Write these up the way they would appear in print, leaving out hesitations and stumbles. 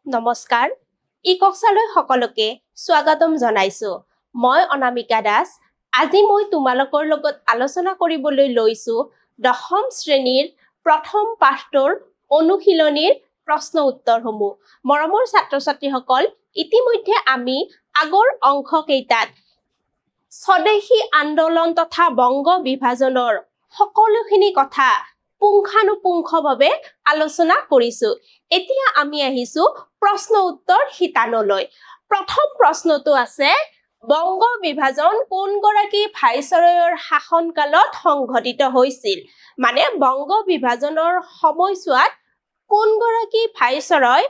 নমস্কাৰ ইকক্সালৈ সকলোকে স্বাগতম জনাইছো মই অনামিকা দাস আজি মই তোমালোকৰ লগত আলোচনা কৰিবলৈ লৈছো দশম শ্ৰেণীৰ প্ৰথম পাঠটোৰ অনুশীলনীৰ প্ৰশ্ন উত্তৰসমূহ মৰমৰ ছাত্ৰ ছাত্ৰীসকল ইতিমধ্যে আমি আগৰ অংশ কেইটাত স্বদেশী আন্দোলন তথা বংগ বিভাজনৰ সকলোখিনি কথা পুংখানুপুংখভাৱে আলোচনা কৰিছো এতিয়া আমি আহিছো প্ৰশ্ন উত্তৰ শিতানলৈ প্ৰথম প্ৰশ্নটো আছে বংগ বিভাজন কোন গৰাকী ভাইসৰয়ৰ শাসনকালত সংঘটিত হৈছিল মানে বংগ বিভাজনৰ সময়ছোৱাত কোন গৰাকী ভাইসৰয়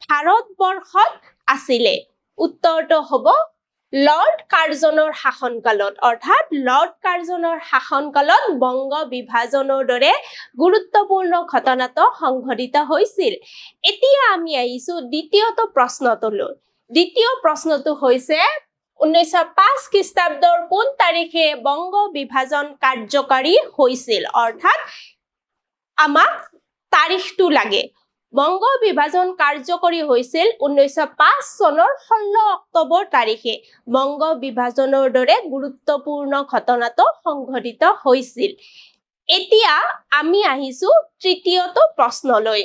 ভাৰতবৰ্ষত আছিলে উত্তৰটো হ'ব লৰ্ড কাৰ্জনৰ শাসনকালত অৰ্থাৎ লৰ্ড কাৰ্জনৰ শাসনকালত বংগ বিভাজনৰ দৰে গুৰুত্বপূৰ্ণ ঘটনাটো সংঘটিত হৈছিল এতিয়া আমি আহিছো দ্বিতীয়টো প্ৰশ্নটোলৈ দ্বিতীয় প্ৰশ্নটো হৈছে 1905 খ্ৰীষ্টাব্দৰ কোন তাৰিখে বংগ বিভাজন কাৰ্যকাৰী হৈছিল অৰ্থাৎ আমাক তাৰিখটো লাগে বংগ বিভাজন কাৰ্যকৰী হৈছিল 1905 চনৰ 16 অক্টোবৰ তাৰিখে বংগ বিভাজনৰ দৰে গুৰুত্বপূৰ্ণ ঘটনাটো সংঘটিত হৈছিল এতিয়া আমি আহিছো তৃতীয়টো প্ৰশ্নলৈ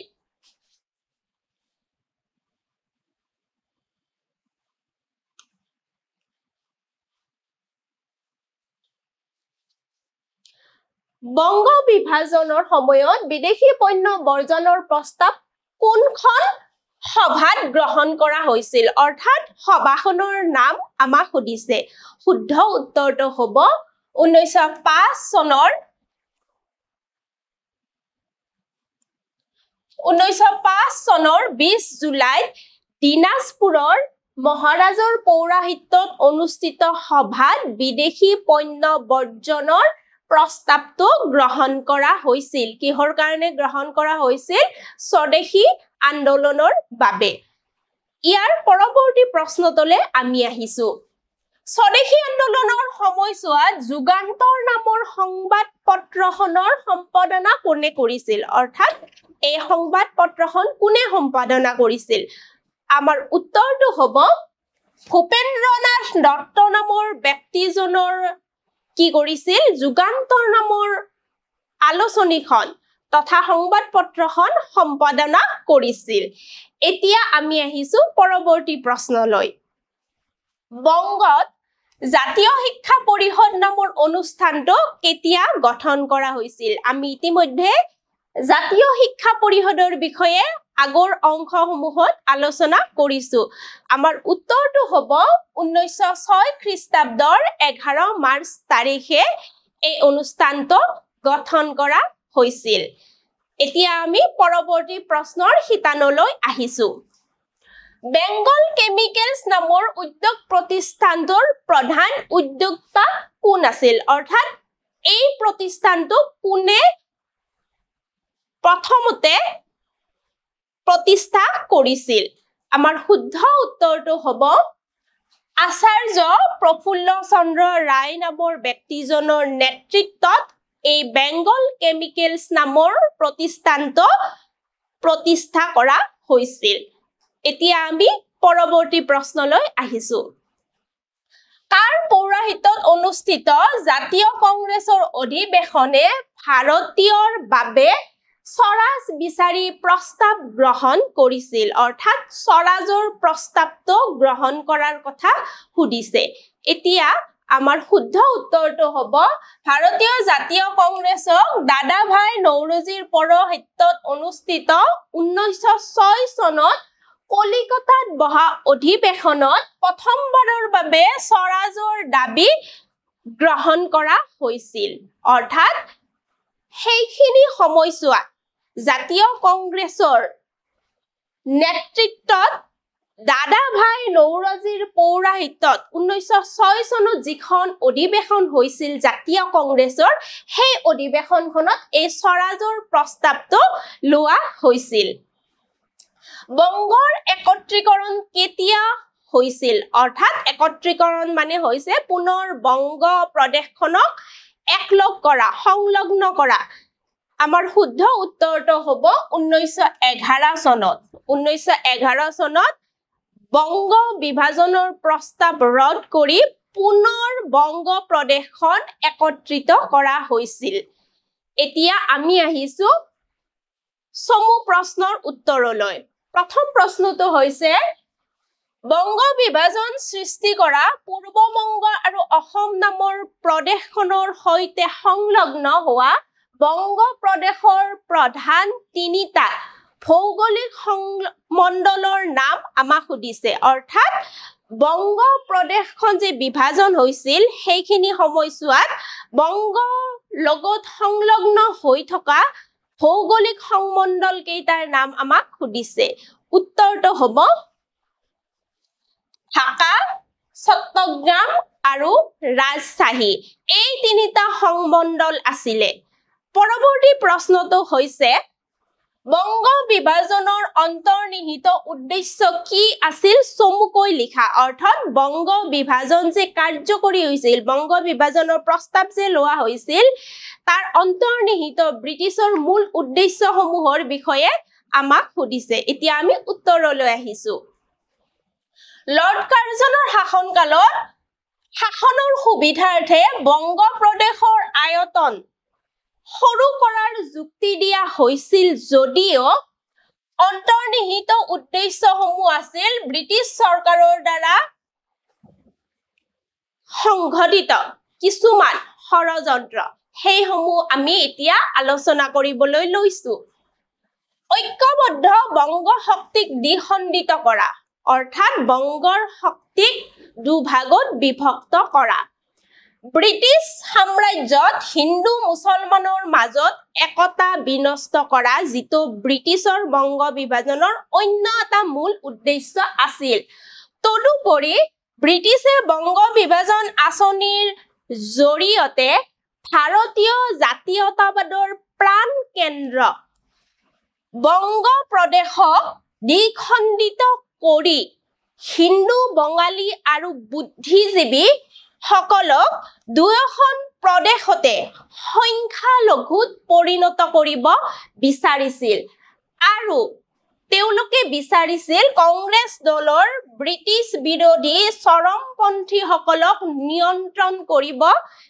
বংগ বিভাজনৰ সময়ত বিদেশী পণ্য বৰ্জনৰ প্ৰস্তাৱ কোনখন সভাত গ্ৰহণ কৰা হৈছিল অৰ্থাৎ সভাখনৰ নাম আমাক সুধিছে শুদ্ধ উত্তৰটো হ'ব 1905 চনৰ 20 জুলাইত দিনাজপুৰৰ মহাৰাজৰ পৌৰাহিত্যত অনুষ্ঠিত সভাত বিদেশী পণ্য বৰ্জনৰ প্ৰস্তাৱটো গ্ৰহণ কৰা হৈছিল কিহৰ কাৰণে গ্ৰহণ কৰা হৈছিল স্বদেশী আন্দোলনৰ বাবে ইয়াৰ পৰৱৰ্তী প্ৰশ্নটোলৈ আমি আহিছো স্বদেশী আন্দোলনৰ সময়ছোৱাত যুগান্তৰ নামৰ সংবাদ পত্ৰখনৰ সম্পাদনা কোনে কৰিছিল অৰ্থাৎ এই সংবাদ পত্ৰখন কোনে সম্পাদনা কৰিছিল আমাৰ উত্তৰটো হ'ব ভূপেন্দ্ৰনাথ দত্ত নামৰ ব্যক্তিজনৰ কি কৰিছিল যুগান্তৰ নামৰ আলোচনীখন তথা সংবাদ পত্ৰখন সম্পাদনা কৰিছিল এতিয়া আমি আহিছো পৰৱৰ্তী প্ৰশ্নলৈ বংগত জাতীয় শিক্ষা পৰিষদ নামৰ অনুষ্ঠানটো কেতিয়া গঠন কৰা হৈছিল আমি ইতিমধ্যে জাতীয় শিক্ষা পৰিষদৰ বিষয়ে আগৰ অংশসমূহত আলোচনা কৰিছো আমাৰ উত্তৰটো হ'ব 1906 খ্ৰীষ্টাব্দৰ 11 মাৰ্চ তাৰিখে এই অনুষ্ঠানটো গঠন কৰা হৈছিল এতিয়া আমি পৰৱৰ্তী প্ৰশ্নৰ শিতানলৈ আহিছো বেংগল কেমিকেলছ নামৰ উদ্যোগ প্ৰতিষ্ঠানটোৰ প্ৰধান উদ্যোক্তা কোন আছিল অৰ্থাৎ এই প্ৰতিষ্ঠানটো কোনে প্ৰথমতে প্ৰতিষ্ঠা কৰিছিল আমাৰ শুদ্ধ উত্তৰটো হ'ব আচাৰ্য প্ৰফুল্ল চন্দ্ৰ ৰায় নামৰ ব্যক্তিজনৰ নেতৃত্বত এই বেংগল কেমিকেলছ নামৰ প্ৰতিষ্ঠানটো প্ৰতিষ্ঠা কৰা হৈছিল এতিয়া আমি পৰৱৰ্তী প্ৰশ্নলৈ আহিছো কাৰ পৌৰাহিত্যত অনুষ্ঠিত জাতীয় কংগ্ৰেছৰ অধিৱেশনে ভাৰতীয়ৰ বাবে স্বৰাজ বিচাৰি প্ৰস্তাৱ গ্ৰহণ কৰিছিল অৰ্থাৎ স্বৰাজৰ প্ৰস্তাৱটো গ্ৰহণ কৰাৰ কথা সুধিছে এতিয়া আমাৰ শুদ্ধ উত্তৰটো হ'ব ভাৰতীয় জাতীয় কংগ্ৰেছক দাদাভাই নৌৰোজীৰ পৌৰাহিত্যত অনুষ্ঠিত 1906 চনত কলিকতাত বহা অধিৱেশনত প্ৰথমবাৰৰ বাবে স্বৰাজৰ দাবী গ্ৰহণ কৰা হৈছিল অৰ্থাৎ সেইখিনি সময়ছোৱাত জাতীয় কংগ্ৰেছৰ নেতৃত্বত দাদাভাই নৌৰোজীৰ পৌৰাহিত্যত 1906 চনত যিখন অধিৱেশন হৈছিল জাতীয় কংগ্ৰেছৰ সেই অধিৱেশনখনত এই স্বৰাজৰ প্ৰস্তাৱটো লোৱা হৈছিল বংগৰ একত্ৰীকৰণ কেতিয়া হৈছিল অৰ্থাৎ একত্ৰীকৰণ মানে হৈছে পুনৰ বংগ প্ৰদেশখনক একলগ কৰা সংলগ্ন কৰা আমাৰ শুদ্ধ উত্তৰটো হ'ব 1911 চনত 1911 চনত বংগ বিভাজনৰ প্ৰস্তাৱ ৰদ কৰি পুনৰ বংগ প্ৰদেশখন একত্ৰিত কৰা হৈছিল এতিয়া আমি আহিছো সমু প্ৰশ্নৰ উত্তৰলৈ প্ৰথম প্ৰশ্নটো হৈছে বংগ বিভাজন সৃষ্টি কৰা পূৰ্ব বংগ আৰু অসম নামৰ প্ৰদেশখনৰ সৈতে সংলগ্ন হোৱা বংগ প্ৰদেশৰ প্ৰধান তিনিটা ভৌগোলিক মণ্ডলৰ নাম আমাক সুধিছে অৰ্থাৎ বংগ প্ৰদেশখন যে বিভাজন হৈছিল সেইখিনি সময়ছোৱাত বংগ লগত সংলগ্ন হৈ থকা ভৌগোলিক সংমণ্ডল কেইটাৰ নাম আমাক সুধিছে উত্তৰটো হ'ব ঢাকা চট্টগ্ৰাম আৰু ৰাজশ্বাহী এই তিনিটা সংমণ্ডল আছিলে পৰৱৰ্তী প্ৰশ্নটো হৈছে বংগ বিভাজনৰ অন্তৰ্নিহিত উদ্দেশ্য কি আছিল চমুকৈ লিখা অৰ্থাৎ বংগ বিভাজন যে কাৰ্যকৰী হৈছিল বংগ বিভাজনৰ প্ৰস্তাৱ যে লোৱা হৈছিল তাৰ অন্তৰ্নিহিত ব্ৰিটিছৰ মূল উদ্দেশ্যসমূহৰ বিষয়ে আমাক সুধিছে এতিয়া আমি উত্তৰলৈ আহিছো লৰ্ড কাৰ্জনৰ শাসনকালত শাসনৰ সুবিধাৰ্থে বংগ প্ৰদেশৰ আয়তন সৰু কৰাৰ যুক্তি দিয়া হৈছিল যদিও অন্তৰ্নিহিত উদ্দেশ্যসমূহ আছিল ব্ৰিটিছ চৰকাৰৰ দ্বাৰা সংঘটিত কিছুমান ষড়যন্ত্ৰ সেইসমূহ আমি এতিয়া আলোচনা কৰিবলৈ লৈছো ঐক্যবদ্ধ বংগ শক্তিক দ্বিখণ্ডিত কৰা অৰ্থাৎ বংগৰ শক্তিক দুভাগত বিভক্ত কৰা ব্ৰিটিছ সাম্ৰাজ্যত হিন্দু মুছলমানৰ মাজত একতা বিনষ্ট কৰা যিটো ব্ৰিটিছৰ বংগ বিভাজনৰ অন্য এটা মূল উদ্দেশ্য আছিল তদুপৰি ব্ৰিটিছে বংগ বিভাজন আঁচনিৰ জৰিয়তে ভাৰতীয় জাতীয়তাবাদৰ প্ৰাণ কেন্দ্ৰ বংগ প্ৰদেশক দ্বিখণ্ডিত কৰি হিন্দু বঙালী আৰু বুদ্ধিজীৱী সকলক দুয়োখন প্ৰদেশতে সংখ্যালঘুত পৰিণত কৰিব বিচাৰিছিল আৰু তেওঁলোকে বিচাৰিছিল কংগ্ৰেছ দলৰ ব্ৰিটিছ বিৰোধী চৰমপন্থী সকলক নিয়ন্ত্ৰণ কৰিব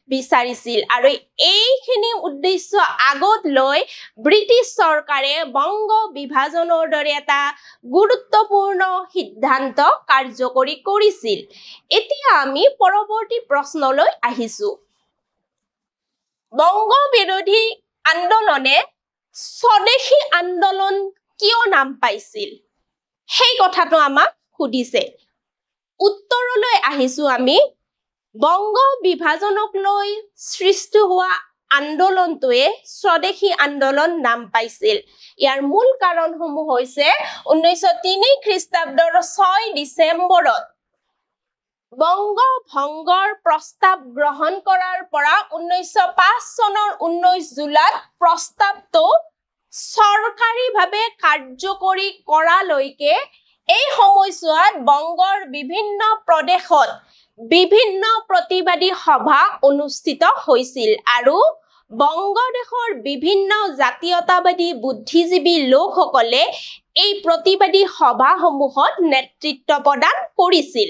বিচাৰিছিল আৰু এইখিনি উদ্দেশ্য আগত লৈ ব্ৰিটিছ চৰকাৰে বংগ বিভাজনৰ দৰে এটা গুৰুত্বপূৰ্ণ সিদ্ধান্ত কাৰ্যকৰী কৰিছিল এতিয়া আমি পৰৱৰ্তী প্ৰশ্নলৈ আহিছো বংগ বিৰোধী আন্দোলনে স্বদেশী আন্দোলন কিয় নাম পাইছিল সেই কথাটো আমাক সুধিছে উত্তৰলৈ আহিছো আমি বংগ বিভাজনক লৈ সৃষ্টি হোৱা আন্দোলনটোৱে স্বদেশী আন্দোলন নাম পাইছিল ইয়াৰ মূল কাৰণসমূহ হৈছে 1903 খ্ৰীষ্টাব্দৰ 6 ডিচেম্বৰত বংগ ভংগৰ প্ৰস্তাৱ গ্ৰহণ কৰাৰ পৰা 1905 চনৰ 19 জুলাইত প্ৰস্তাৱটো চৰকাৰীভাৱে কাৰ্যকৰী কৰালৈকে এই সময়ছোৱাত বংগৰ বিভিন্ন প্ৰদেশত বিভিন্ন প্ৰতিবাদী সভা অনুষ্ঠিত হৈছিল আৰু বংগদেশৰ বিভিন্ন জাতীয়তাবাদী বুদ্ধিজীৱী লোকসকলে এই প্ৰতিবাদী সভাসমূহত নেতৃত্ব প্ৰদান কৰিছিল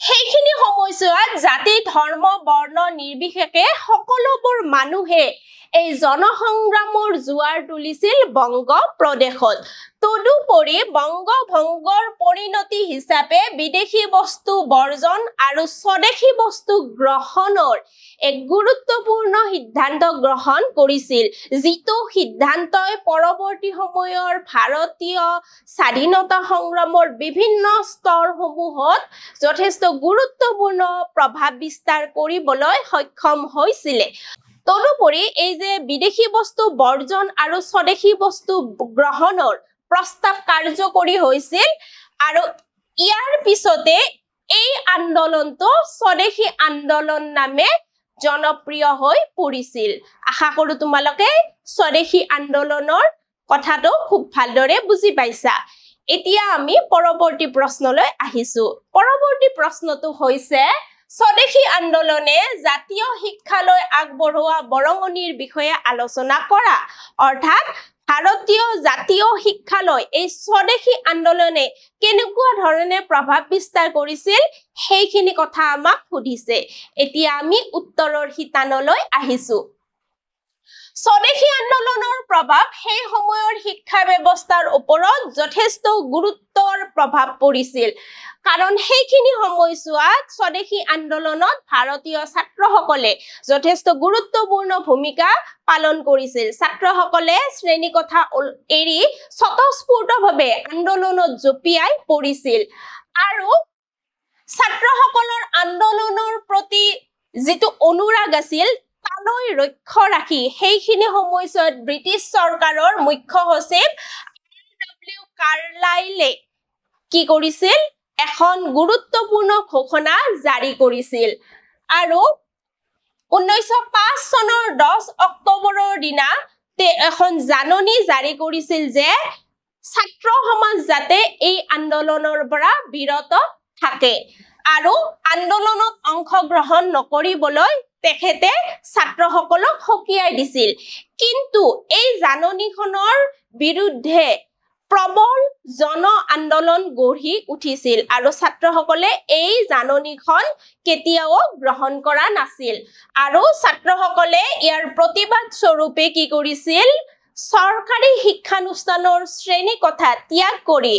সেইখিনি সময়ছোৱাত জাতি ধৰ্ম বৰ্ণ নিৰ্বিশেষে সকলোবোৰ মানুহে এই জনসংগ্ৰামৰ জোৱাৰ তুলিছিল বংগ প্ৰদেশত তদুপৰি বংগ ভংগৰ পৰিণতি হিচাপে বিদেশী বস্তু বৰ্জন আৰু স্বদেশী বস্তু গ্ৰহণৰ এক গুৰুত্বপূৰ্ণ সিদ্ধান্ত গ্ৰহণ কৰিছিল যিটো সিদ্ধান্তই পৰৱৰ্তী সময়ৰ ভাৰতীয় স্বাধীনতা সংগ্ৰামৰ বিভিন্ন স্তৰসমূহত যথেষ্ট গুৰুত্বপূৰ্ণ প্ৰভাৱ বিস্তাৰ কৰিবলৈ সক্ষম হৈছিল তদুপৰি এই যে বিদেশী বস্তু বৰ্জন আৰু স্বদেশী বস্তু গ্ৰহণৰ প্ৰস্তাৱ কাৰ্যকৰী হৈছিল আৰু ইয়াৰ পিছতে এই আন্দোলনটো স্বদেশী আন্দোলন নামে জনপ্ৰিয় হৈ পৰিছিল আশা কৰো তোমালোকে স্বদেশী আন্দোলনৰ কথাটো খুব ভালদৰে বুজি পাইছা এতিয়া আমি পৰৱৰ্তী প্ৰশ্নলৈ আহিছো পৰৱৰ্তী প্ৰশ্নটো হৈছে স্বদেশী আন্দোলনে জাতীয় শিক্ষালৈ আগবঢ়োৱা বৰঙণিৰ বিষয়ে আলোচনা কৰা অৰ্থাৎ ভাৰতীয় জাতীয় শিক্ষালৈ এই স্বদেশী আন্দোলনে কেনেকুৱা ধৰণে প্ৰভাৱ বিস্তাৰ কৰিছিল সেইখিনি কথা আমাক সুধিছে এতিয়া আমি উত্তৰৰ শিতানলৈ আহিছো স্বদেশী আন্দোলনৰ প্ৰভাৱ সেই সময়ৰ শিক্ষা ব্যৱস্থাৰ ওপৰত যথেষ্ট গুৰুত্বৰ প্ৰভাৱ পৰিছিল কাৰণ সেইখিনি সময়ছোৱাত স্বদেশী আন্দোলনত ভাৰতীয় ছাত্ৰসকলে যথেষ্ট গুৰুত্বপূৰ্ণ ভূমিকা পালন কৰিছিল ছাত্ৰসকলে শ্ৰেণীকোঠা এৰি স্বতঃস্ফূৰ্তভাৱে আন্দোলনত জঁপিয়াই পৰিছিল আৰু ছাত্ৰসকলৰ আন্দোলনৰ প্ৰতি যিটো অনুৰাগ আছিল তালৈ লক্ষ্য ৰাখি সেইখিনি সময়ছোৱাত ব্ৰিটিছ চৰকাৰৰ মুখ্য সচিব R.W. কাৰ্লাইলে কি কৰিছিল এখন গুৰুত্বপূৰ্ণ ঘোষণা জাৰি কৰিছিল আৰু 1905 চনৰ 10 অক্টোবৰৰ দিনা এখন জাননী জাৰি কৰিছিল যে ছাত্ৰ সমাজ যাতে এই আন্দোলনৰ পৰা বিৰত থাকে আৰু আন্দোলনত অংশগ্ৰহণ নকৰিবলৈ তেখেতে ছাত্ৰসকলক সকীয়াই দিছিল কিন্তু এই জাননীখনৰ বিৰুদ্ধে প্ৰবল জন আন্দোলন গঢ়ি উঠিছিল আৰু ছাত্ৰসকলে এই জাননীখন কেতিয়াও গ্ৰহণ কৰা নাছিল আৰু ছাত্ৰসকলে ইয়াৰ প্ৰতিবাদ স্বৰূপে কি কৰিছিল চৰকাৰী শিক্ষানুষ্ঠানৰ শ্ৰেণীকোঠা ত্যাগ কৰি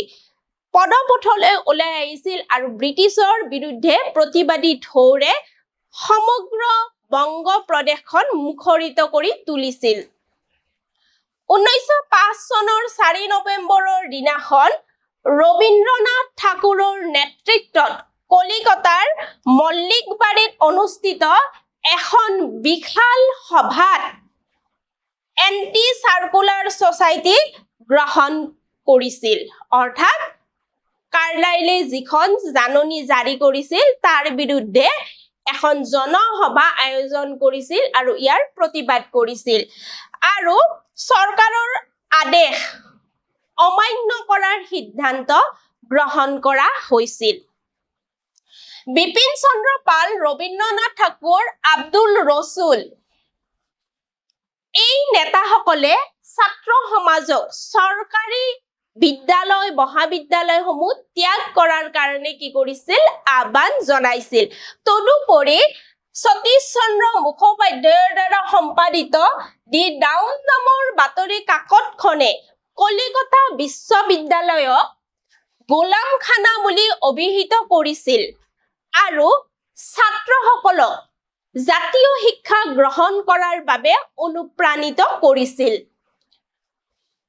পদপথলৈ ওলাই আহিছিল আৰু ব্ৰিটিছৰ বিৰুদ্ধে প্ৰতিবাদী ঢৌৰে সমগ্ৰ বংগ প্ৰদেশখন মুখৰিত কৰি তুলিছিল 1905 চনৰ 4 নৱেম্বৰৰ দিনাখন ৰবীন্দ্ৰনাথ ঠাকুৰৰ নেতৃত্বত কলিকতাৰ মল্লিকবাৰীত অনুষ্ঠিত এখন বিশাল সভাত এন্টি সাৰ্কুলাৰ সোসাইটি গ্ৰহণ কৰিছিল অৰ্থাৎ কাৰ্লাইলে যিখন জাননী জাৰি কৰিছিল তাৰ বিৰুদ্ধে এখন জনসভা আয়োজন কৰিছিল আৰু ইয়াৰ প্ৰতিবাদ কৰিছিল আৰু চৰকাৰৰ আদেশ অমান্য কৰাৰ সিদ্ধান্ত গ্ৰহণ কৰা হৈছিল বিপিন চন্দ্ৰ পাল ৰবীন্দ্ৰনাথ ঠাকুৰ আব্দুল ৰসুল এই নেতাসকলে ছাত্ৰ সমাজক চৰকাৰী বিদ্যালয় মহাবিদ্যালয়সমূহ ত্যাগ কৰাৰ কাৰণে কি কৰিছিল আহ্বান জনাইছিল তদুপৰি সতীশ চন্দ্ৰ মুখোপাধ্যায়ৰ দ্বাৰা সম্পাদিত দি ডাউন নামৰ বাতৰি কাকতখনে কলিকতা বিশ্ববিদ্যালয়ক গোলামখানা বুলি অভিহিত কৰিছিল আৰু ছাত্ৰসকলক জাতীয় শিক্ষা গ্ৰহণ কৰাৰ বাবে অনুপ্ৰাণিত কৰিছিল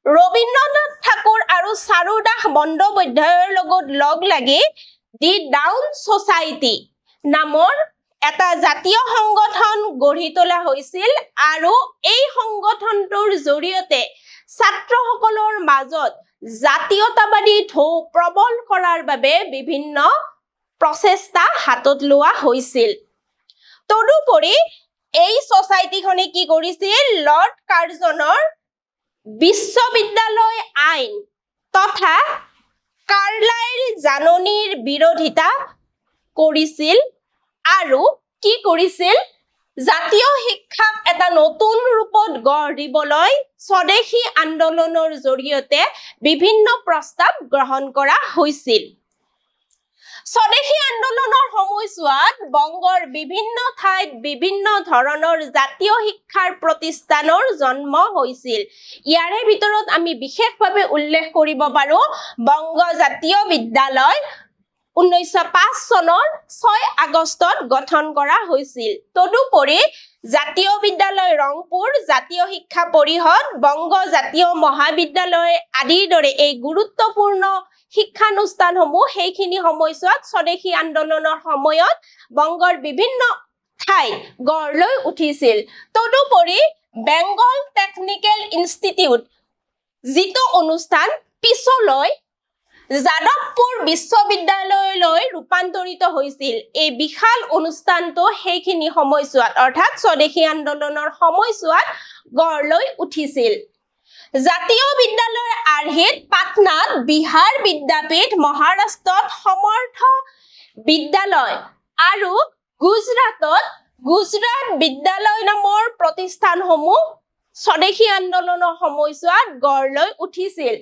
ৰবীন্দ্ৰনাথ ঠাকুৰ আৰু চাৰুদাস বন্দ্যোপাধ্যায়ৰ লগত লগ লাগি দি ডাউন সোসাইটি নামৰ এটা জাতীয় সংগঠন গঢ়ি তোলা হৈছিল আৰু এই সংগঠনটোৰ জৰিয়তে ছাত্ৰসকলৰ মাজত জাতীয়তাবাদী ঢৌ প্ৰবল কৰাৰ বাবে বিভিন্ন প্ৰচেষ্টা হাতত লোৱা হৈছিল তদুপৰি এই সোসাইটিখনে কি কৰিছিল লৰ্ড কাৰ্জনৰ বিশ্ববিদ্যালয় আইন তথা কাৰ্লাইল জাননীৰ বিৰোধিতা কৰিছিল আৰু কি কৰিছিল জাতীয় শিক্ষাক এটা নতুন ৰূপত গঢ় দিবলৈ স্বদেশী আন্দোলনৰ জৰিয়তে বিভিন্ন প্ৰস্তাৱ গ্ৰহণ কৰা হৈছিল স্বদেশী আন্দোলনৰ সময়ছোৱাত বংগৰ বিভিন্ন ঠাইত বিভিন্ন ধৰণৰ জাতীয় শিক্ষাৰ প্ৰতিষ্ঠানৰ জন্ম হৈছিল ইয়াৰে ভিতৰত আমি বিশেষভাৱে উল্লেখ কৰিব পাৰো বংগ জাতীয় বিদ্যালয় 1905 চনৰ 6 আগষ্টত গঠন কৰা হৈছিল তদুপৰি জাতীয় বিদ্যালয় ৰংপুৰ জাতীয় শিক্ষা পৰিষদ বংগ জাতীয় মহাবিদ্যালয় আদিৰ দৰে এই গুৰুত্বপূৰ্ণ শিক্ষানুষ্ঠানসমূহ সেইখিনি সময়ছোৱাত স্বদেশী আন্দোলনৰ সময়ত বংগৰ বিভিন্ন ঠাই গঢ় লৈ উঠিছিল তদুপৰি বেংগল টেকনিকেল ইনষ্টিটিউট যিটো অনুষ্ঠান পিছলৈ যাদৱপুৰ বিশ্ববিদ্যালয়লৈ ৰূপান্তৰিত হৈছিল এই বিশাল অনুষ্ঠানটো সেইখিনি সময়ছোৱাত অৰ্থাৎ স্বদেশী আন্দোলনৰ সময়ছোৱাত গঢ় লৈ উঠিছিল জাতীয় বিদ্যালয়ৰ আৰ্হিত পাটনাত বিহাৰ বিদ্যাপীঠ মহাৰাষ্ট্ৰত সমৰ্থ বিদ্যালয় আৰু গুজৰাটত গুজৰাট বিদ্যালয় নামৰ প্ৰতিষ্ঠানসমূহ স্বদেশী আন্দোলনৰ সময়ছোৱাত গঢ় লৈ উঠিছিল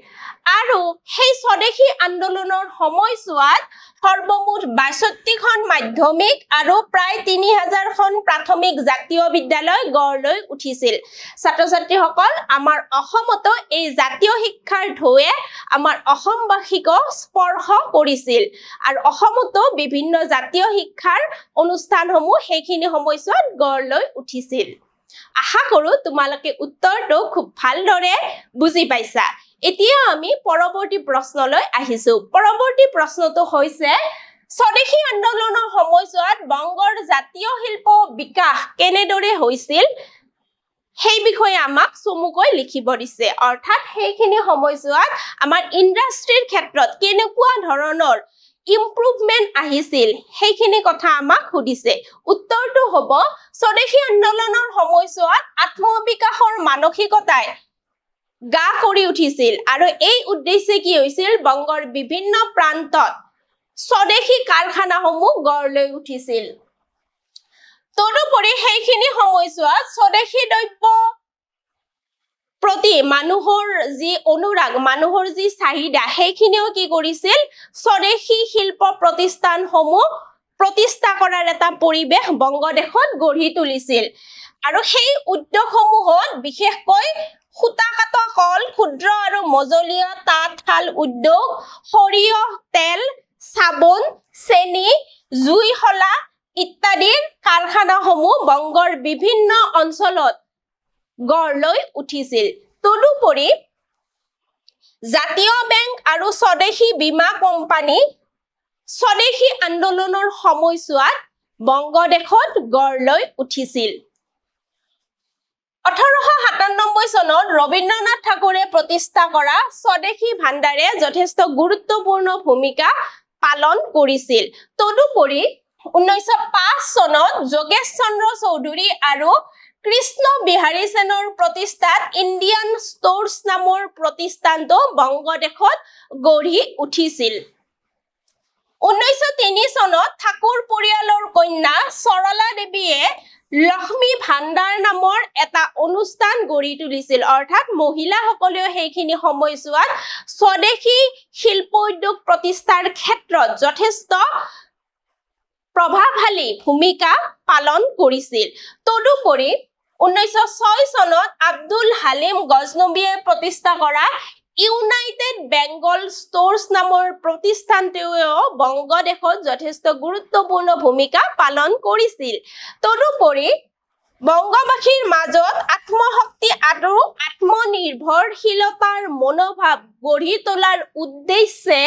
আৰু সেই স্বদেশী আন্দোলনৰ সময়ছোৱাত সৰ্বমুঠ ৬২খন মাধ্যমিক আৰু প্ৰায় ৩০০০খন প্ৰাথমিক জাতীয় বিদ্যালয় গঢ় লৈ উঠিছিল ছাত্ৰ ছাত্ৰীসকল আমাৰ অসমতো এই জাতীয় শিক্ষাৰ ঢৌৱে আমাৰ অসমবাসীক স্পৰ্শ কৰিছিল আৰু অসমতো বিভিন্ন জাতীয় শিক্ষাৰ অনুষ্ঠানসমূহ সেইখিনি সময়ছোৱাত গঢ় লৈ উঠিছিল আশা কৰো তোমালোকে উত্তৰটো খুব ভালদৰে বুজি পাইছা এতিয়া আমি পৰৱৰ্তী প্ৰশ্নলৈ আহিছো পৰৱৰ্তী প্ৰশ্নটো হৈছে স্বদেশী আন্দোলনৰ সময়ছোৱাত বংগৰ জাতীয় শিল্প বিকাশ কেনেদৰে হৈছিল সেই বিষয়ে আমাক চমুকৈ লিখিব দিছে অৰ্থাৎ সেইখিনি সময়ছোৱাত আমাৰ ইন্ডাষ্ট্ৰিৰ ক্ষেত্ৰত কেনেকুৱা ধৰণৰ ইমপ্ৰুভমেন্ট আহিছিল সেইখিনি কথা আমাক সুধিছে উত্তৰটো হ'ব স্বদেশী আন্দোলনৰ সময়ছোৱাত আত্মবিকাশৰ মানসিকতাই গা কৰি উঠিছিল আৰু এই উদ্দেশ্যে কি হৈছিল বংগৰ বিভিন্ন প্ৰান্তত স্বদেশী কাৰখানাসমূহ গঢ় লৈ উঠিছিল তদুপৰি সেইখিনি সময়ছোৱাত স্বদেশী দ্ৰব্য প্ৰতি মানুহৰ যি অনুৰাগ মানুহৰ যি চাহিদা সেইখিনিও কি কৰিছিল স্বদেশী শিল্প প্ৰতিষ্ঠানসমূহ প্ৰতিষ্ঠা কৰাৰ এটা পৰিৱেশ বংগদেশত গঢ়ি তুলিছিল আৰু সেই উদ্যোগসমূহত বিশেষকৈ সূতাকাত কল ক্ষুদ্ৰ আৰু মজলীয়া তাঁতশাল উদ্যোগ সৰিয়হ তেল চাবোন চেনি জুইশলা ইত্যাদিৰ কাৰখানাসমূহ বংগৰ বিভিন্ন অঞ্চলত গঢ় লৈ উঠিছিল তদুপৰি জাতীয় বেংক আৰু স্বদেশী বীমা কোম্পানী স্বদেশী আন্দোলনৰ সময়ছোৱাত বংগদেশত গঢ় লৈ উঠিছিল 1897 চনত ৰবীন্দ্ৰনাথ ঠাকুৰে প্ৰতিষ্ঠা কৰা স্বদেশী ভাণ্ডাৰে যথেষ্ট গুৰুত্বপূৰ্ণ ভূমিকা পালন কৰিছিল তদুপৰি 1905 চনত যোগেশ চন্দ্ৰ চৌধুৰী আৰু কৃষ্ণ বিহাৰী সেনৰ প্ৰতিষ্ঠাত ইণ্ডিয়ান ষ্ট'ৰ্ছ নামৰ প্ৰতিষ্ঠানটো বংগদেশত গঢ়ি উঠিছিল 1903 চনত ঠাকুৰ পৰিয়ালৰ কন্যা সৰলা দেৱীয়ে লক্ষ্মী ভাণ্ডাৰ নামৰ এটা অনুষ্ঠান গঢ়ি তুলিছিল অৰ্থাৎ মহিলাসকলেও সেইখিনি সময়ছোৱাত স্বদেশী শিল্প উদ্যোগ প্ৰতিষ্ঠাৰ ক্ষেত্ৰত যথেষ্ট প্ৰভাৱশালী ভূমিকা পালন কৰিছিল তদুপৰি 1906 চনত আব্দুল হালিম গজনবীয়ে প্ৰতিষ্ঠা কৰা ইউনাইটেড বেংগল ষ্ট'ৰ্ছ নামৰ প্ৰতিষ্ঠানটোৱেও বংগদেশত যথেষ্ট গুৰুত্বপূৰ্ণ ভূমিকা পালন কৰিছিল তদুপৰি বংগবাসীৰ মাজত আত্মশক্তি আৰু আত্মনিৰ্ভৰশীলতাৰ মনোভাৱ গঢ়ি তোলাৰ উদ্দেশ্যে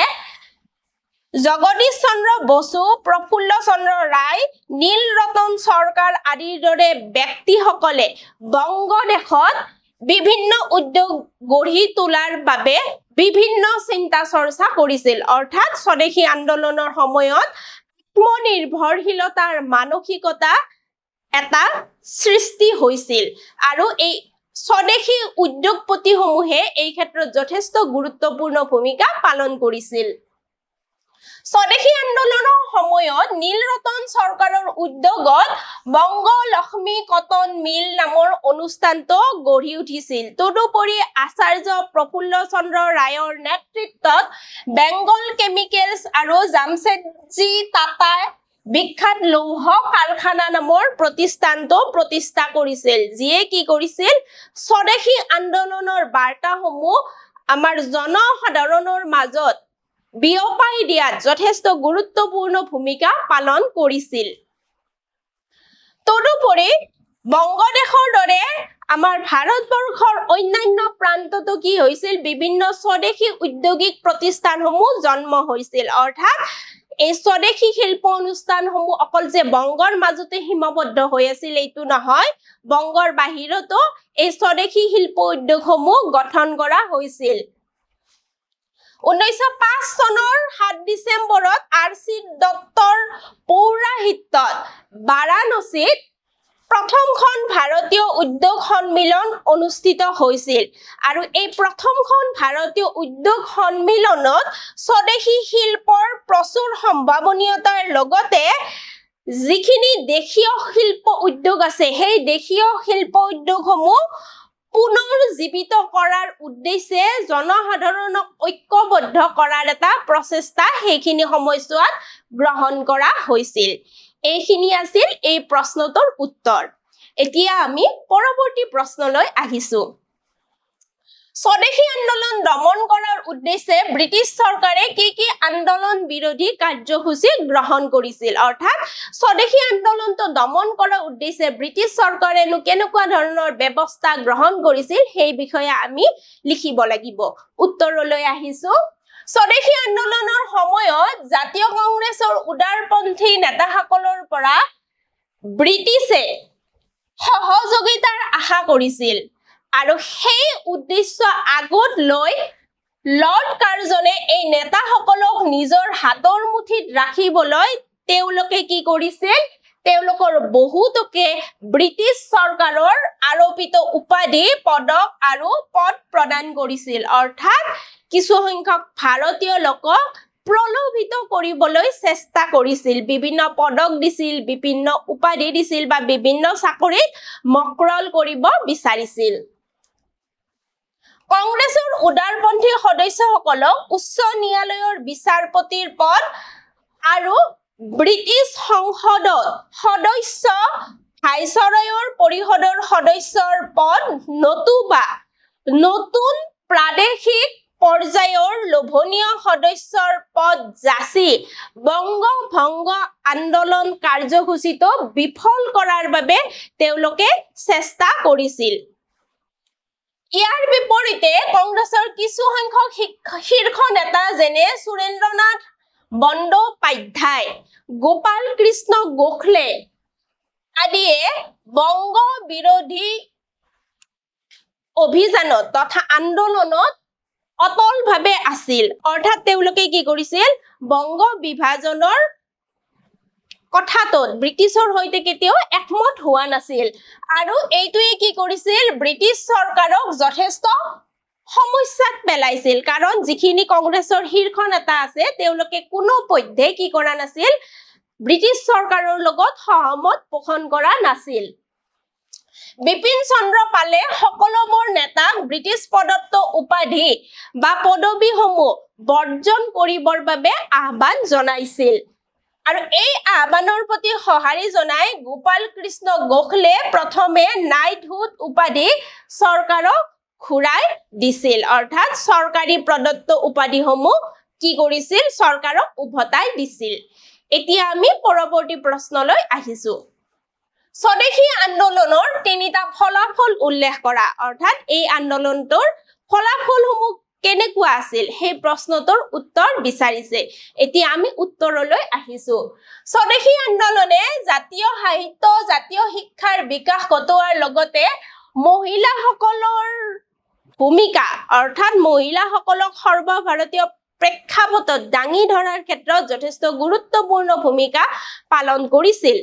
জগদীশ চন্দ্ৰ বসু প্ৰফুল্ল চন্দ্ৰ ৰায় নীলৰতন চৰকাৰ আদিৰ দৰে ব্যক্তিসকলে বংগদেশত বিভিন্ন উদ্যোগ গঢ়ি তোলাৰ বাবে বিভিন্ন চিন্তা চৰ্চা কৰিছিল অৰ্থাৎ স্বদেশী আন্দোলনৰ সময়ত আত্মনিৰ্ভৰশীলতাৰ মানসিকতা এটা সৃষ্টি হৈছিল আৰু এই স্বদেশী উদ্যোগপতিসমূহে এই ক্ষেত্ৰত যথেষ্ট গুৰুত্বপূৰ্ণ ভূমিকা পালন কৰিছিল স্বদেশী আন্দোলনৰ সময়ত নীলৰতন চৰকাৰৰ উদ্যোগত বংগ লক্ষ্মী কটন মিল নামৰ অনুষ্ঠানটো গঢ়ি উঠিছিল তদুপৰি আচাৰ্য প্ৰফুল্ল চন্দ্ৰ ৰায়ৰ নেতৃত্বত বেংগল কেমিকেলছ আৰু জামছেদজী টাটা বিখ্যাত লৌহ কাৰখানা নামৰ প্ৰতিষ্ঠানটো প্ৰতিষ্ঠা কৰিছিল যিয়ে কি কৰিছিল স্বদেশী আন্দোলনৰ বাৰ্তাসমূহ আমাৰ জনসাধাৰণৰ মাজত বিয়পাই দিয়াত যথেষ্ট গুৰুত্বপূৰ্ণ ভূমিকা পালন কৰিছিল তদুপৰি বংগদেশৰ দৰে আমাৰ ভাৰতবৰ্ষৰ অন্যান্য প্ৰান্ততো কি হৈছিল বিভিন্ন স্বদেশী ঔদ্যোগিক প্ৰতিষ্ঠানসমূহ জন্ম হৈছিল অৰ্থাৎ এই স্বদেশী শিল্প অনুষ্ঠানসমূহ অকল যে বংগৰ মাজতে সীমাবদ্ধ হৈ আছিল এইটো নহয় বংগৰ বাহিৰতো এই স্বদেশী শিল্প উদ্যোগসমূহ গঠন কৰা হৈছিল 1905 চনৰ 7 ডিসেম্বৰত আৰ.চি. দত্তৰ পৌৰাহিত্যত বাৰাণসীত প্ৰথমখন ভাৰতীয় উদ্যোগ সন্মিলন অনুষ্ঠিত হৈছিল আৰু এই প্ৰথমখন ভাৰতীয় উদ্যোগ সন্মিলনত স্বদেশী শিল্পৰ প্ৰচুৰ সম্ভাৱনীয়তাৰ লগতে যিখিনি দেশীয় শিল্প উদ্যোগ আছে সেই দেশীয় শিল্প উদ্যোগসমূহ পুনৰ জীৱিত কৰাৰ উদ্দেশ্যে জনসাধাৰণক ঐক্যবদ্ধ কৰাৰ এটা প্ৰচেষ্টা সেইখিনি সময়ছোৱাত গ্ৰহণ কৰা হৈছিল। এইখিনি আছিল এই প্ৰশ্নটোৰ উত্তৰ। এতিয়া আমি পৰৱৰ্তী প্ৰশ্নলৈ আহিছো। স্বদেশী আন্দোলন দমন কৰাৰ উদ্দেশ্যে ব্ৰিটিছ চৰকাৰে কি আন্দোলন বিৰোধী কাৰ্যসূচী গ্ৰহণ কৰিছিল? অৰ্থাৎ স্বদেশী আন্দোলনটো দমন কৰাৰ উদ্দেশ্যে ব্ৰিটিছ চৰকাৰে কেনেকুৱা ধৰণৰ ব্যৱস্থা গ্ৰহণ কৰিছিল সেই বিষয়ে আমি লিখিব লাগিব। উত্তৰলৈ আহিছো। স্বদেশী আন্দোলনৰ সময়ত জাতীয় কংগ্ৰেছৰ উদাৰপন্থী নেতাসকলৰ পৰা ব্ৰিটিছে সহযোগিতাৰ আশা কৰিছিল আৰু সেই উদ্দেশ্য আগত লৈ লৰ্ড কাৰ্জনে এই নেতাসকলক নিজৰ হাতৰ মুঠিত ৰাখিবলৈ তেওঁলোকে কি কৰিছিল? তেওঁলোকৰ বহুতকে ব্ৰিটিছ চৰকাৰৰ আৰোপিত উপাধি, পদক আৰু পদ প্ৰদান কৰিছিল। অৰ্থাৎ কিছু সংখ্যক ভাৰতীয় লোকক প্ৰলোভিত কৰিবলৈ চেষ্টা কৰিছিল। বিভিন্ন পদক দিছিল, বিভিন্ন উপাধি দিছিল বা বিভিন্ন চাকৰিত মক্ৰল কৰিব বিচাৰিছিল। কংগ্ৰেছৰ উদাৰপন্থী সদস্যসকলক উচ্চ ন্যায়ালয়ৰ বিচাৰপতিৰ পদ আৰু ব্ৰিটিছ সংসদত সদস্য, ভাইচৰয়ৰ পৰিষদৰ সদস্যৰ পদ নতুবা নতুন প্ৰাদেশিক পৰ্যায়ৰ লোভনীয় সদস্যৰ পদ যাচি বংগ ভংগ আন্দোলন কাৰ্যসূচীটো বিফল কৰাৰ বাবে তেওঁলোকে চেষ্টা কৰিছিল। ইয়াৰ বিপৰীতে কংগ্ৰেছৰ কিছু সংখ্যক শীৰ্ষ নেতা যেনে সুৰেন্দ্ৰনাথ বন্দ্যোপাধ্যায়, গোপাল কৃষ্ণ গোখলে আদিয়ে বংগ বিৰোধী অভিযানত তথা আন্দোলনত অটলভাৱে আছিল। অৰ্থাৎ তেওঁলোকে কি কৰিছিল? বংগ বিভাজনৰ কথাটোত ব্ৰিটিছৰ সৈতে কেতিয়াও একমত হোৱা নাছিল আৰু এইটোৱে কি কৰিছিল? ব্ৰিটিছ চৰকাৰক যথেষ্ট সমস্যাত পেলাইছিল। কাৰণ যিখিনি কংগ্ৰেছৰ শীৰ্ষ নেতা আছে তেওঁলোকে কোনো পধ্যে কি কৰা নাছিল? ব্ৰিটিছ চৰকাৰৰ লগত সহমত পোষণ কৰা নাছিল। বিপিন চন্দ্ৰ পালে সকলোবোৰ নেতাক ব্ৰিটিছ প্ৰদত্ত উপাধি বা পদবীসমূহ বৰ্জন কৰিবৰ বাবে আহ্বান জনাইছিল আৰু এই আহ্বানৰ প্ৰতি সঁহাৰি জনাই গোপাল কৃষ্ণ গোখলে প্ৰথমে নাইটহুড উপাধি চৰকাৰক ঘূৰাই দিছিল। অৰ্থাৎ চৰকাৰী প্ৰদত্ত উপাধিসমূহ কি কৰিছিল? চৰকাৰক উভতাই দিছিল। এতিয়া আমি পৰৱৰ্তী প্ৰশ্নলৈ আহিছো। স্বদেশী আন্দোলনৰ তিনিটা ফলাফল উল্লেখ কৰা। অৰ্থাৎ এই আন্দোলনটোৰ ফলাফলসমূহ কেনেকুৱা আছিল সেই প্ৰশ্নটোৰ উত্তৰ বিচাৰিছে। এতিয়া আমি উত্তৰলৈ আহিছো। স্বদেশী আন্দোলনে জাতীয় সাহিত্য, জাতীয় শিক্ষাৰ বিকাশ ঘটোৱাৰ লগতে মহিলাসকলৰ ভূমিকা, অৰ্থাৎ মহিলাসকলক সৰ্বভাৰতীয় প্ৰেক্ষাপটত দাঙি ধৰাৰ ক্ষেত্ৰত যথেষ্ট গুৰুত্বপূৰ্ণ ভূমিকা পালন কৰিছিল।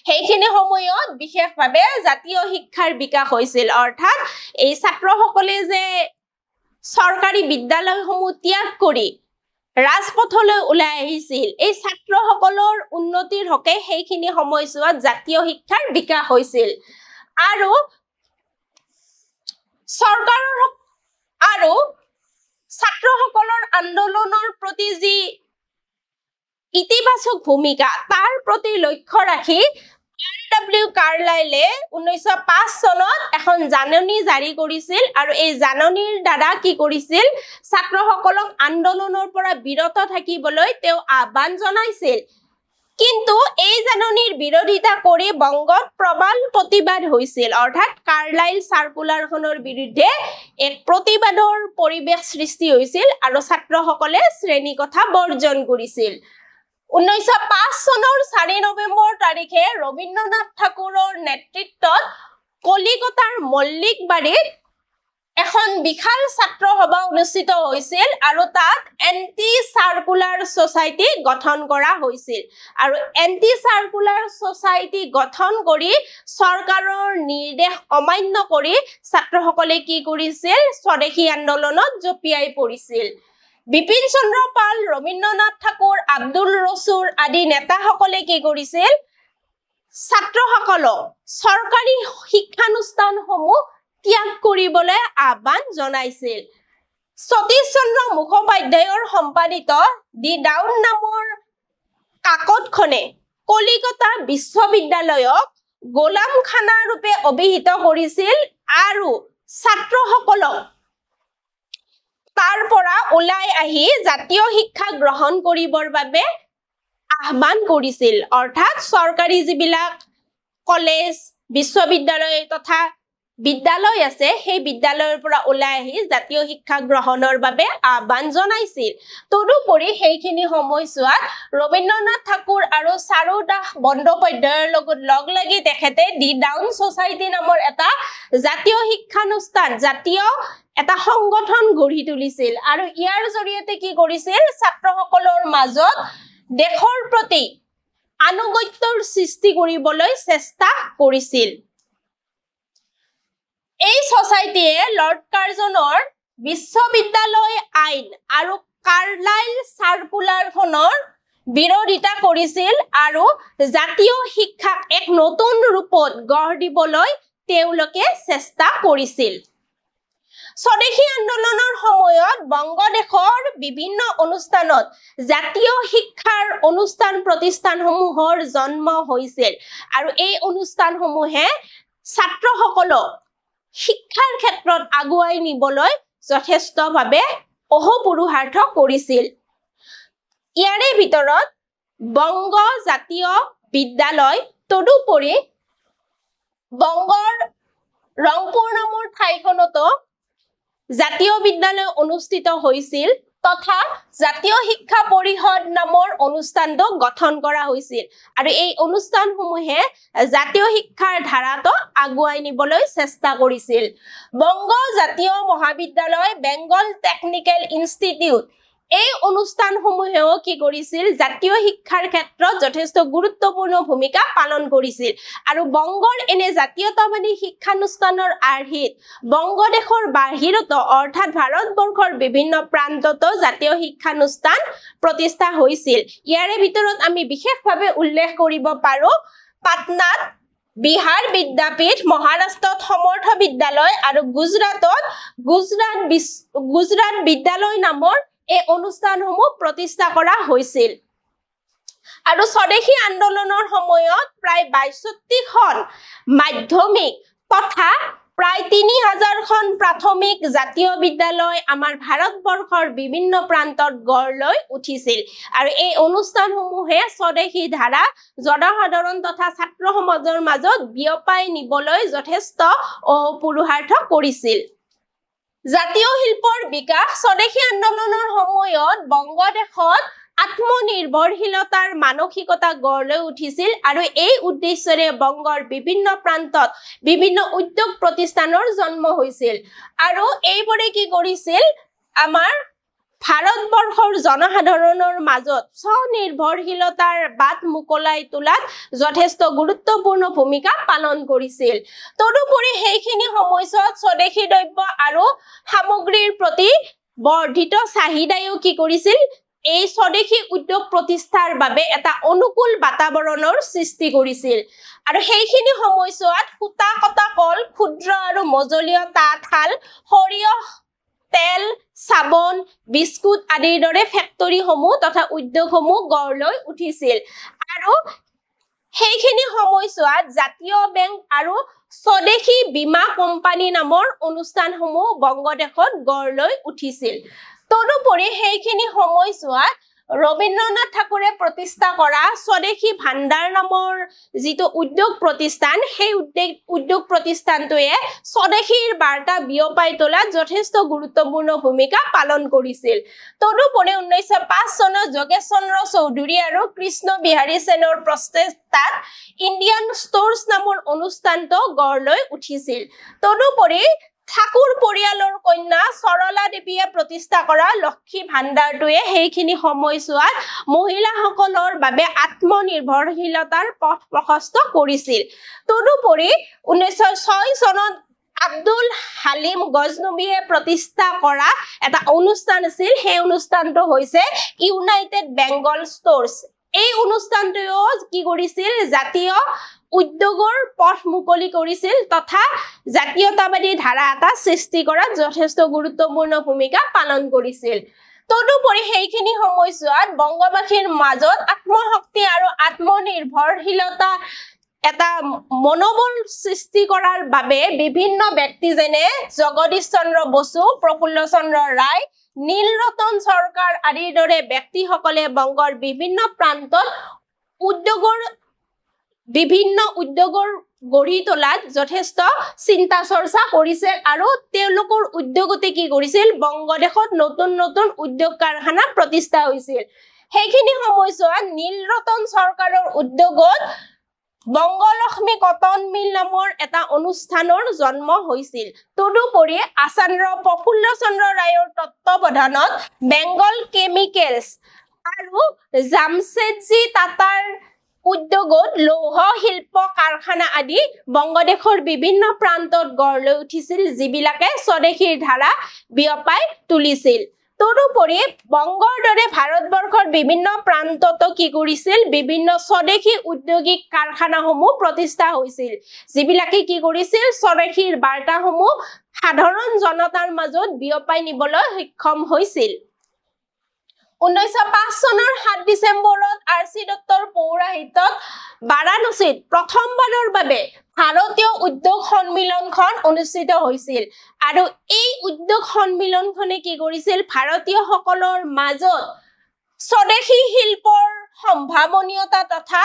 সেইখিনি সময়ত বিশেষভাৱে জাতীয় শিক্ষাৰ বিকাশ হৈছিল। অৰ্থাৎ এই ছাত্ৰসকলে যে চৰকাৰী বিদ্যালয়সমূহ ত্যাগ কৰি ৰাজপথলৈ ওলাই আহিছিল, এই ছাত্ৰসকলৰ উন্নতিৰ হকে সেইখিনি সময়ছোৱাত জাতীয় শিক্ষাৰ বিকাশ হৈছিল আৰু চৰকাৰৰ আৰু ছাত্ৰসকলৰ আন্দোলনৰ প্ৰতি যি ইতিবাচক ভূমিকা তাৰ প্ৰতি লক্ষ্য ৰাখি R.W. কাৰ্লাইলে 1905 চনত এখন জাননী জাৰি কৰিছিল আৰু এই জাননীৰ দ্বাৰা কি কৰিছিল? ছাত্ৰসকলক আন্দোলনৰ পৰা বিৰত থাকিবলৈ তেওঁ আহ্বান জনাইছিল। কিন্তু এই জাননীৰ বিৰোধিতা কৰি বংগত প্ৰবল প্ৰতিবাদ হৈছিল। অৰ্থাৎ কাৰ্লাইল চাৰ্কুলাৰখনৰ বিৰুদ্ধে এক প্ৰতিবাদৰ পৰিৱেশ সৃষ্টি হৈছিল আৰু ছাত্ৰসকলে শ্ৰেণীকোঠা বৰ্জন কৰিছিল। 1905 চনৰ 4 নৱেম্বৰ তাৰিখে ৰবীন্দ্ৰনাথ ঠাকুৰৰ নেতৃত্বত কলিকতাৰ মল্লিকবাৰীত এখন বিশাল ছাত্ৰ সভা অনুষ্ঠিত হৈছিল আৰু তাত এন্টি সাৰ্কুলাৰ সোসাইটি গঠন কৰা হৈছিল আৰু এন্টি সাৰ্কুলাৰ সোসাইটি গঠন কৰি চৰকাৰৰ নিৰ্দেশ অমান্য কৰি ছাত্ৰসকলে কি কৰিছিল? স্বদেশী আন্দোলনত জপিয়াই পৰিছিল। বিপিন চন্দ্ৰ পাল, ৰবীন্দ্ৰনাথ ঠাকুৰ, আব্দুল ৰছুল আদি নেতাসকলে কি কৰিছিল ছাত্ৰসকলক চৰকাৰী শিক্ষানুষ্ঠানসমূহ ত্যাগ কৰিবলৈ আহ্বান জনাইছিল সতীশ চন্দ্ৰ মুখোপাধ্যায়ৰ সম্পাদিত দি ডাউন নামৰ কাকতখনে কলিকতা বিশ্ববিদ্যালয়ক গোলামখানা ৰূপে অভিহিত কৰিছিল আৰু ছাত্ৰসকলক তাৰ পৰা ওলাই আহি জাতীয় শিক্ষা গ্ৰহণ কৰিবৰ বাবে আহ্বান কৰিছিল অৰ্থাৎ চৰকাৰী যিবিলাক কলেজ বিশ্ববিদ্যালয় তথা বিদ্যালয় আছে সেই বিদ্যালয়ৰ পৰা ওলাই আহি জাতীয় শিক্ষা গ্ৰহণৰ বাবে আহ্বান জনাইছিল তদুপৰি সেইখিনি সময়ছোৱাত ৰবীন্দ্ৰনাথ ঠাকুৰ আৰু চাৰুদাস বন্দ্যোপাধ্যায়ৰ লগত লগ লাগি তেখেতে দি ডাউন সোসাইটি নামৰ এটা জাতীয় শিক্ষানুষ্ঠান জাতীয় এটা সংগঠন গঢ়ি তুলিছিল আৰু ইয়াৰ জৰিয়তে কি কৰিছিল ছাত্ৰসকলৰ মাজত দেশৰ প্ৰতি আনুগত্যৰ সৃষ্টি কৰিবলৈ চেষ্টা কৰিছিল এই সোসাইটিয়ে লৰ্ড কাৰ্জনৰ বিশ্ববিদ্যালয় আইন আৰু কাৰ্লাইল সাৰ্কুলাৰখনৰ বিৰোধিতা কৰিছিল আৰু জাতীয় শিক্ষাক এক নতুন ৰূপত গঢ় দিবলৈ তেওঁলোকে চেষ্টা কৰিছিল স্বদেশী আন্দোলনৰ সময়ত বংগদেশৰ বিভিন্ন অনুষ্ঠানত জাতীয় শিক্ষাৰ অনুষ্ঠান প্ৰতিষ্ঠানসমূহৰ জন্ম হৈছিল আৰু এই অনুষ্ঠানসমূহে ছাত্ৰসকলক শিক্ষাৰ ক্ষেত্ৰত আগুৱাই নিবলৈ যথেষ্টভাৱে অহোপুৰুষাৰ্থ কৰিছিল ইয়াৰে ভিতৰত বংগ জাতীয় বিদ্যালয় তদুপৰি বংগৰ ৰংপুৰ নামৰ ঠাইখনতো জাতীয় বিদ্যালয় অনুষ্ঠিত হৈছিল তথা জাতীয় শিক্ষা পৰিষদ নামৰ অনুষ্ঠানটো গঠন কৰা হৈছিল আৰু এই অনুষ্ঠানসমূহে জাতীয় শিক্ষাৰ ধাৰাটো আগুৱাই নিবলৈ চেষ্টা কৰিছিল বংগ জাতীয় মহাবিদ্যালয় বেংগল টেকনিক্যাল ইনষ্টিটিউট এই অনুষ্ঠানসমূহেও কি কৰিছিল জাতীয় শিক্ষাৰ ক্ষেত্ৰত যথেষ্ট গুৰুত্বপূৰ্ণ ভূমিকা পালন কৰিছিল আৰু বংগৰ এনে জাতীয়তাবাদী শিক্ষানুষ্ঠানৰ আৰ্হিত বংগদেশৰ বাহিৰতো অৰ্থাৎ ভাৰতবৰ্ষৰ বিভিন্ন প্ৰান্ততো জাতীয় শিক্ষানুষ্ঠান প্ৰতিষ্ঠা হৈছিল ইয়াৰে ভিতৰত আমি বিশেষভাৱে উল্লেখ কৰিব পাৰো পাটনাত বিহাৰ বিদ্যাপীঠ মহাৰাষ্ট্ৰত সমৰ্থ বিদ্যালয় আৰু গুজৰাটত গুজৰাট বিদ্যালয় নামৰ এই অনুষ্ঠানসমূহ প্ৰতিষ্ঠা কৰা হৈছিল আৰু স্বদেশী আন্দোলনৰ সময়ত প্ৰায় ৬২খন মাধ্যমিক তথা প্ৰায় ৩০০০খন প্ৰাথমিক জাতীয় বিদ্যালয় আমাৰ ভাৰতবৰ্ষৰ বিভিন্ন প্ৰান্তত গঢ় লৈ উঠিছিল আৰু এই অনুষ্ঠানসমূহে স্বদেশী ধাৰা জনসাধাৰণ তথা ছাত্ৰ সমাজৰ মাজত বিয়পাই নিবলৈ যথেষ্ট অহোপুৰুষাৰ্থ কৰিছিল জাতীয় শিল্পৰ বিকাশ স্বদেশী আন্দোলনৰ সময়ত বংগদেশত আত্মনিৰ্ভৰশীলতাৰ মানসিকতা গঢ় লৈ উঠিছিল আৰু এই উদ্দেশ্যৰে বংগৰ বিভিন্ন প্ৰান্তত বিভিন্ন উদ্যোগ প্ৰতিষ্ঠানৰ জন্ম হৈছিল আৰু এইবোৰে কি কৰিছিল আমাৰ ভাৰতবৰ্ষৰ জনসাধাৰণৰ মাজত স্বনিৰ্ভৰশীলতাৰ বাট মুকলাই তোলাত যথেষ্ট গুৰুত্বপূৰ্ণ ভূমিকা পালন কৰিছিল তদুপৰি সেইখিনি সময়ছোৱাত স্বদেশী দ্ৰব্য আৰু সামগ্ৰীৰ প্ৰতি বৰ্ধিত চাহিদায়ো কি কৰিছিল এই স্বদেশী উদ্যোগ প্ৰতিষ্ঠাৰ বাবে এটা অনুকূল বাতাবৰণৰ সৃষ্টি কৰিছিল আৰু সেইখিনি সময়ছোৱাত সূতা কটা কল ক্ষুদ্ৰ আৰু মজলীয়া তাঁতশাল সৰিয়হ তেল সাবন বিস্কুট আদিৰ দৰে ফেক্টৰীসমূহ তথা উদ্যোগসমূহ গঢ় লৈ উঠিছিল আৰু সেইখিনি সময়ছোৱাত জাতীয় বেংক আৰু স্বদেশী বীমা কোম্পানী নামৰ অনুষ্ঠানসমূহ বংগদেশত গঢ় লৈ উঠিছিল তদুপৰি সেইখিনি সময়ছোৱাত ৰবীন্দ্ৰনাথ ঠাকুৰে প্ৰতিষ্ঠা কৰা স্বদেশী ভাণ্ডাৰ নামৰ যিটো উদ্যোগ প্ৰতিষ্ঠান সেই উদ্যোগ প্ৰতিষ্ঠানটোৱে স্বদেশীৰ বাৰ্তা বিয়পাই তোলাত যথেষ্ট গুৰুত্বপূৰ্ণ ভূমিকা পালন কৰিছিল তদুপৰি 1905 চনত যোগেশ চন্দ্ৰ চৌধুৰী আৰু কৃষ্ণ বিহাৰী সেনৰ প্ৰচেষ্টাত ইণ্ডিয়ান ষ্ট'ৰ্ছ নামৰ অনুষ্ঠানটো গঢ় লৈ উঠিছিল তদুপৰি ঠাকুৰ পৰিয়ালৰ কন্যা সৰলা দেৱীয়ে প্ৰতিষ্ঠা কৰা লক্ষ্মী ভাণ্ডাৰটোৱে সেইখিনি সময়ছোৱাত মহিলাসকলৰ বাবে আত্মনিৰ্ভৰশীলতাৰ পথ প্ৰশস্ত কৰিছিল তদুপৰি 1906 চনত আব্দুল হালিম গজনবীয়ে প্ৰতিষ্ঠা কৰা এটা অনুষ্ঠান আছিল সেই অনুষ্ঠানটো হৈছে ইউনাইটেড বেংগল ষ্ট'ৰ্ছ এই অনুষ্ঠানটোও কি কৰিছিল জাতীয় উদ্যোগৰ পথ মুকলি কৰিছিল তথা জাতীয়তাবাদী ধাৰা এটা সৃষ্টি কৰাত যথেষ্ট গুৰুত্বপূৰ্ণ ভূমিকা পালন কৰিছিল তদুপৰি সেইখিনি সময়ছোৱাত বংগবাসীৰ মাজত আত্মশক্তি আৰু আত্মনিৰ্ভৰশীলতা এটা মনোবল সৃষ্টি কৰাৰ বাবে বিভিন্ন ব্যক্তি যেনে জগদীশ চন্দ্ৰ বসু প্ৰফুল্ল চন্দ্ৰ ৰায় নীলৰতন সৰকাৰ আদিৰ দৰে ব্যক্তিসকলে বংগৰ বিভিন্ন প্ৰান্তত উদ্যোগৰ গঢ়ি তোলাত যথেষ্ট চিন্তা চৰ্চা কৰিছিল আৰু তেওঁলোকৰ উদ্যোগতে কি কৰিছিল বংগদেশত নতুন নতুন উদ্যোগ কাৰখানা প্ৰতিষ্ঠা হৈছিল সেইখিনি সময়ছোৱাত নীলৰতন সৰকাৰৰ উদ্যোগত বংগলক্ষ্মী কটন মিল নামৰ এটা অনুষ্ঠানৰ জন্ম হৈছিল তদুপৰি আচাৰ্য প্ৰফুল্ল চন্দ্ৰ ৰায়ৰ তত্ত্বাৱধানত বেংগল কেমিকেলছ আৰু জামছেদজী টাটাৰ উদ্যোগত লৌহ শিল্প কাৰখানা আদি বংগদেশৰ বিভিন্ন প্ৰান্তত গঢ় লৈ উঠিছিল যিবিলাকে স্বদেশীৰ ধাৰা বিয়পাই তুলিছিল তদুপৰি বংগৰ দৰে ভাৰতবৰ্ষৰ বিভিন্ন প্ৰান্তত কি কৰিছিল বিভিন্ন স্বদেশী উদ্যোগিক কাৰখানাসমূহ প্ৰতিষ্ঠা হৈছিল যিবিলাকে কি কৰিছিল স্বদেশীৰ বাৰ্তাসমূহ সাধাৰণ জনতাৰ মাজত বিয়পাই নিবলৈ সক্ষম হৈছিল 1905 চনৰ 7 ডিসেম্বৰত আৰচি দত্তৰ পৌৰাহিত্যত বাৰাণসীত প্ৰথমবাৰৰ বাবে ভাৰতীয় উদ্যোগ সন্মিলনখন অনুষ্ঠিত হৈছিল আৰু এই উদ্যোগ সন্মিলনখনে কি কৰিছিল ভাৰতীয়সকলৰ মাজত স্বদেশী শিল্পৰ সম্ভাৱনীয়তা তথা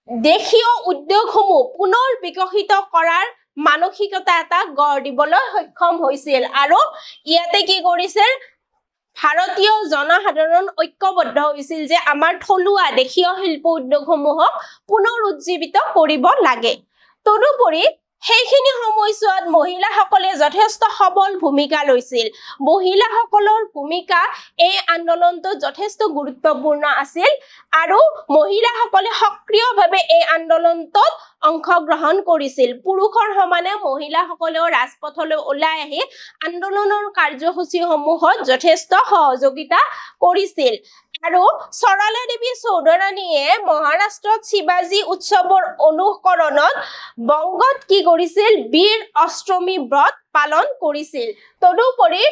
দেশীয় উদ্যোগসমূহ পুনৰ বিকশিত কৰাৰ মানসিকতা এটা গঢ় দিবলৈ সক্ষম হৈছিল আৰু ইয়াতে কি কৰিছিল ভাৰতীয় জনসাধাৰণ ঐক্যবদ্ধ হৈছিল যে আমাৰ থলুৱা দেশীয় শিল্প উদ্যোগসমূহক পুনৰ উজ্জীৱিত কৰিব লাগে তদুপৰি সেইখিনি সময়ছোৱাত মহিলাসকলে যথেষ্ট সবল ভূমিকা লৈছিল মহিলাসকলৰ ভূমিকা এই আন্দোলনটো যথেষ্ট গুৰুত্বপূৰ্ণ আছিল আৰু মহিলাসকলে সক্ৰিয়ভাৱে এই আন্দোলনটোত অংশগ্ৰহণ কৰিছিল পুৰুষৰ সমানে মহিলাসকলেও ৰাজপথলৈ ওলাই আহি আন্দোলনৰ কাৰ্যসূচীসমূহত যথেষ্ট সহযোগিতা কৰিছিল আৰু সৰলা দেৱী চৌধুৰাণীয়ে মহাৰাষ্ট্ৰত শিৱাজী উৎসৱৰ অনুকৰণত বংগত কি কৰিছিল বীৰ অষ্টমী ব্ৰত পালন কৰিছিল তদুপৰি